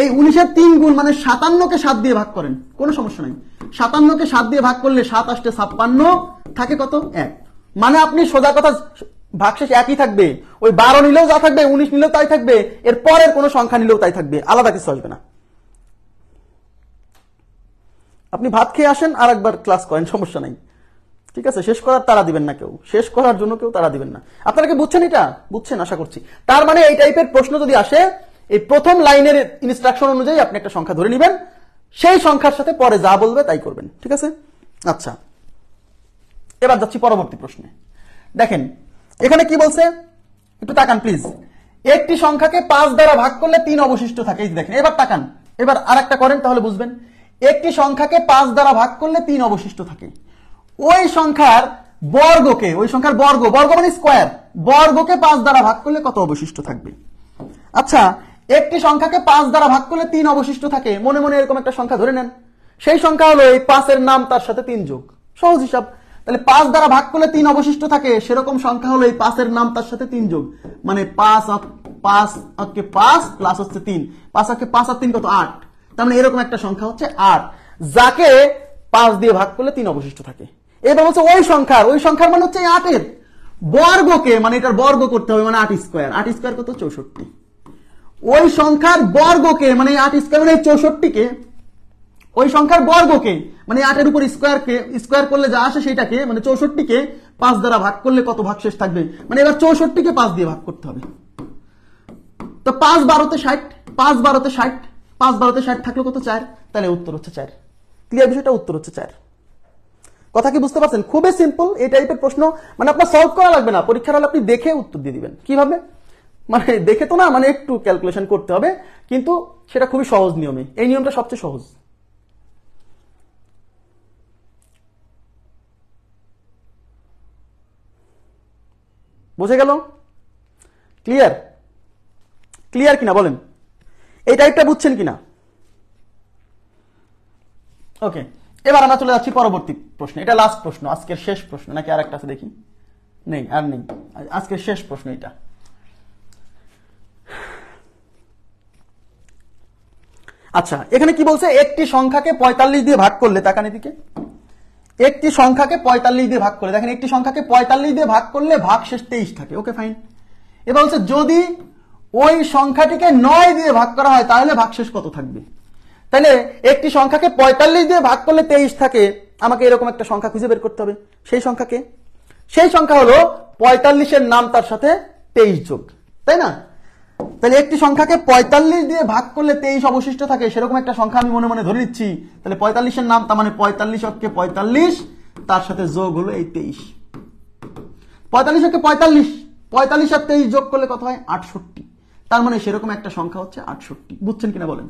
এই 19-এর 3 গুণ মানে 57কে 7 দিয়ে ভাগ করেন, কোনো সমস্যা নাই। 57কে 7 দিয়ে ভাগ করলে 7 আসতে 56, থাকে কত? 1। মানে আপনি সোজা কথা ভাগশেষ একই থাকবে, ওই 12 নিলেও যা থাকবে, 19 নিলেও তাই থাকবে, এর পরের কোনো সংখ্যা নিলেও তাই থাকবে, আলাদা কিছু আসবে না। আপনি ভাত খেয়ে আসেন আর একবার ক্লাস করেন, সমস্যা নাই। ঠিক আছে? শেষ করার তাড়া দিবেন না কেউ, শেষ করার জন্য কেউ তাড়া দিবেন না। আপনারা কি বুঝছেন? এটা বুঝছেন আশা করছি। তার মানে এই টাইপের প্রশ্ন যদি আসে, এই প্রথম লাইনের ইনস্ট্রাকশন অনুযায়ী আপনি একটা সংখ্যা ধরে নেবেন, সেই সংখ্যার সাথে পরে যা বলবে তাই করবেন। ঠিক আছে? আচ্ছা, এবার যাচ্ছি পরবর্তী প্রশ্নে। দেখেন এখানে কি বলছে, একটু তাকান প্লিজ। একটি সংখ্যাকে 5 দ্বারা ভাগ করলে 3 অবশিষ্ট থাকে। এই দেখেন, এবার তাকান, এবার আরেকটা করেন তাহলে বুঝবেন। একটি সংখ্যাকে 5 দ্বারা ভাগ করলে 3 অবশিষ্ট থাকে। ওই সংখ্যার বর্গকে, ওই সংখ্যার বর্গ মানে স্কয়ার, বর্গকে 5 দ্বারা ভাগ করলে কত অবশিষ্ট থাকবে? আচ্ছা, একটি সংখ্যাকে 5 দ্বারা ভাগ করলে 3 অবশিষ্ট থাকে, মনে মনে এরকম একটা সংখ্যা ধরে নেন। সেই সংখ্যা হলো এই 5-এর নাম তার সাথে 3 যোগ, সহজ হিসাব। তাহলে 5 দ্বারা ভাগ করলে 3 অবশিষ্ট থাকে, সেরকম সংখ্যা হলো এই 5 এর নাম তার সাথে 3 যোগ, মানে 5 প্লাস হচ্ছে 3, 5 আর 3 কত 8, তার মানে এরকম একটা সংখ্যা হচ্ছে 8, যাকে 5 দিয়ে ভাগ করলে 3 অবশিষ্ট থাকে। এবার হচ্ছে ওই সংখ্যার মানে হচ্ছে 8 এর বর্গকে, মানে এটার বর্গ করতে হবে, মানে 8 স্কয়ার, 8 স্কয়ার কত 64। ওই সংখ্যার বর্গকে মানে 8 স্কয়ার মানে 64কে, ওই সংখ্যার বর্গকে মানে 8 এর উপর স্কয়ার করলে যা আসে সেটাকে, মানে 64কে 5 দ্বারা ভাগ করলে কত ভাগশেষ থাকবে, মানে এবার 64কে 5 দিয়ে ভাগ করতে হবে। তো 5 12 60, 5 12 60, 5 12 60 থাকলে কত 4, তাহলে উত্তর হচ্ছে 4। ক্লিয়ার বিষয়টা? উত্তর হচ্ছে 4। কথা কি বুঝতে পারছেন? খুবই সিম্পল এই টাইপের প্রশ্ন, মানে আপনার সলভ করা লাগবে না, পরীক্ষার হলে আপনি দেখে উত্তর দিয়ে দিবেন। কিভাবে? মানে দেখে তো না, মানে একটু ক্যালকুলেশন করতে হবে, কিন্তু সেটা খুবই সহজ নিয়মে, এই নিয়মটা সবচেয়ে সহজ। বুঝে গেল? ক্লিয়ার? ক্লিয়ার কিনা বলেন? এই টাইপটা বুঝছেন কিনা? ওকে, এবার আমরা চলে যাচ্ছি পরবর্তী প্রশ্ন। এটা লাস্ট প্রশ্ন, আজকের শেষ প্রশ্ন, নাকি আর একটা আছে দেখি? নেই, আর নেই, আজকের শেষ প্রশ্ন এটা। আচ্ছা, এখানে কি বলছে? একটি সংখ্যাকে 45 দিয়ে ভাগ করলে, তাকান এদিকে, একটি সংখ্যাকে 45 দিয়ে ভাগ করলে, দেখেন একটি সংখ্যাকে 45 দিয়ে ভাগ করলে ভাগশেষ 23 থাকে। Okay fine. এবার বলছে যদি ওই সংখ্যাটিকে 9 দিয়ে ভাগ করা হয় তাহলে ভাগশেষ কত থাকবে? তাহলে একটি সংখ্যাকে 45 দিয়ে ভাগ করলে 23 থাকে, আমাকে এরকম একটা সংখ্যা খুঁজে বের করতে হবে। সেই সংখ্যা হলো 45 এর নাম তার সাথে 23 যোগ, তাই না? তাহলে একটি সংখ্যাকে 45 দিয়ে ভাগ করলে 23 অবশিষ্ট থাকে, সেরকম একটা সংখ্যা আমি মনে মনে ধরে নিচ্ছি। তাহলে 45 এর নাম, তার মানে 45 অক্ষে 45, তার সাথে যোগ হলো এই 23। 45 অক্ষে 45, 45 আর 23 যোগ করলে কত হয়? 68। তার মানে সেরকম একটা সংখ্যা হচ্ছে 68। বুঝছেন কিনা বলেন?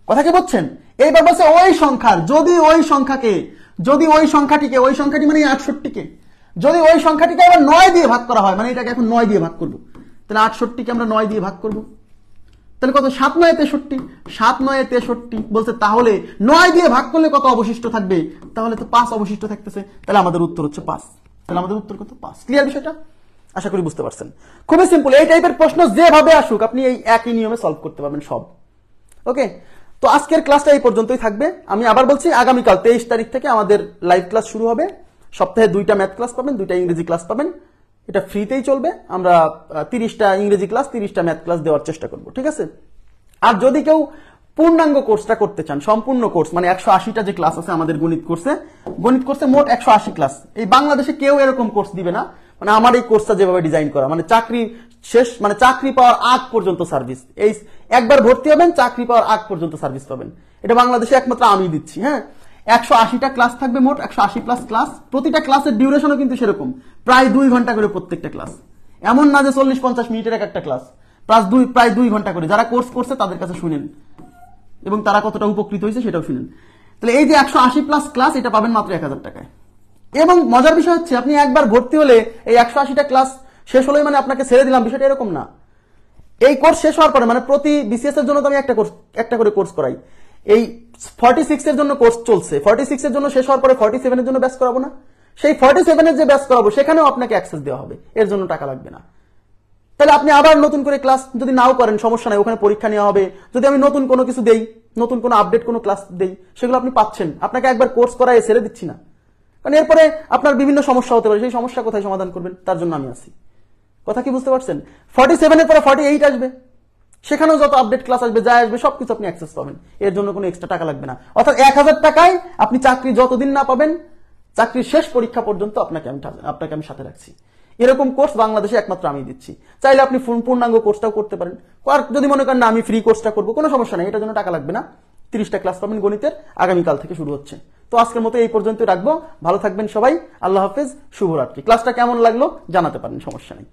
কথা কি বুঝছেন? এইবার বলছে ওই সংখ্যার, যদি ওই সংখ্যাটিকে, ওই সংখ্যাটি মানে 68কে, যদি ওই সংখ্যাটিকে আবার 9 দিয়ে ভাগ করা হয়, মানে এটাকে এখন 9 দিয়ে ভাগ করবো, তাহলে 68কে আমরা 9 দিয়ে ভাগ করব, তাহলে কত? 7 9 63, 7 9 63 বলছে। তাহলে 9 দিয়ে ভাগ করলে কত অবশিষ্ট থাকবে? তাহলে তো 5 অবশিষ্ট থাকতেছে, তাহলে আমাদের উত্তর হচ্ছে 5। তাহলে আমাদের উত্তর কত? 5। ক্লিয়ার বিষয়টা? আশা করি বুঝতে পারছেন। খুবই সিম্পল, এই টাইপের প্রশ্ন যেভাবে আসুক আপনি এই একই নিয়মে সলভ করতে পারবেন সব। ওকে, তো আজকের ক্লাসটা এই পর্যন্তই থাকবে। আমি আবার বলছি, আগামীকাল 23 তারিখ থেকে আমাদের লাইভ ক্লাস শুরু হবে। সপ্তাহে 2টা ম্যাথ ক্লাস পাবেন, 2টা ইংরেজি ক্লাস পাবেন। এটা ফ্রিতেই চলবে। আমরা 30টা ইংরেজি ক্লাস, 30টা ম্যাথ ক্লাস দেওয়ার চেষ্টা করব, ঠিক আছে? আর যদি কেউ পূর্ণাঙ্গ কোর্সটা করতে চান, সম্পূর্ণ কোর্স, মানে 180টা যে ক্লাস আছে আমাদের গণিত কোর্সে মোট 180 ক্লাস। এই বাংলাদেশে কেউ এরকম কোর্স দিবে না, মানে আমার এই কোর্সটা যেভাবে ডিজাইন করা, মানে চাকরি শেষ, মানে চাকরি পাওয়ার আগ পর্যন্ত সার্ভিস। এই একবার ভর্তি হবেন, চাকরি পাওয়ার আগ পর্যন্ত সার্ভিস পাবেন। এটা বাংলাদেশে একমাত্র আমি দিচ্ছি। হ্যাঁ, 180টা ক্লাস থাকবে মোট, 180 প্লাস ক্লাস। প্রতিটা ক্লাসের ডিউরেশনও কিন্তু সেরকম, প্রায় 2 ঘন্টা করে প্রত্যেকটা ক্লাস। এমন না যে 40-50 মিনিটের একটা ক্লাস, প্রায় 2 ঘন্টা করে। যারা কোর্স করছে তাদের কাছে শুনেন এবং তারা কতটা উপকৃত হয়েছে সেটাও শুনেন। তাহলে এই যে 180 প্লাস ক্লাস, এটা পাবেন মাত্র 1000 টাকায়। এবং মজার বিষয় হচ্ছে, আপনি একবার ভর্তি হলে এই 180টা ক্লাস শেষ হলেই মানে আপনাকে ছেড়ে দিলাম, বিষয়টা এরকম না। এই কোর্স শেষ হওয়ার পরে, মানে প্রতি বিসিএস এর জন্য তো আমি একটা করে কোর্স করাই। এই 46 এর জন্য কোর্স চলছে, 46 এর জন্য শেষ হওয়ার পরে 47 এর জন্য ব্যাচ করাবো না? সেই 47 এর যে ব্যাচ করাবো সেখানেও আপনাকে অ্যাক্সেস দেওয়া হবে, এর জন্য টাকা লাগবে না। তাহলে আপনি আবার নতুন করে ক্লাস যদি নাও করেন সমস্যা নাই, ওখানে পরীক্ষা নেওয়া হবে। যদি আমি নতুন কোনো কিছু দেই, নতুন কোনো আপডেট কোনো ক্লাস দেই, সেগুলো আপনি পাচ্ছেন। আপনাকে একবার কোর্স করায় ছেড়ে দিচ্ছি না, কারণ এরপরে আপনার বিভিন্ন সমস্যা হতে পারে, সেই সমস্যা কোথায় সমাধান করবেন তার জন্য আমি আছি। কথা কি বুঝতে পারছেন? 47 এর পরে 48 আসবে, সেখানেও যত আপডেট ক্লাস আসবে, যা আসবে সবকিছু আপনি অ্যাক্সেস পাবেন, এর জন্য কোনো এক্সট্রা টাকা লাগবে না। অর্থাৎ 1000 টাকায় আপনি চাকরি যতদিন না পাবেন, চাকরির শেষ পরীক্ষা পর্যন্ত আপনাকে আমি সাথে রাখছি। এরকম কোর্স বাংলাদেশে একমাত্র আমি দিচ্ছি। চাইলে আপনি পূর্ণাঙ্গ কোর্সটাও করতে পারেন, আর যদি মনে করেন না আমি ফ্রি কোর্সটা করবো, কোনো সমস্যা নেই, এটার জন্য টাকা লাগবে না। 30টা ক্লাস পাবেন গণিতের, আগামীকাল থেকে শুরু হচ্ছে। তো আজকের মতো এই পর্যন্ত রাখবো। ভালো থাকবেন সবাই, আল্লাহ হাফেজ, শুভরাত্রি। ক্লাসটা কেমন লাগলো জানাতে পারেন, সমস্যা নেই।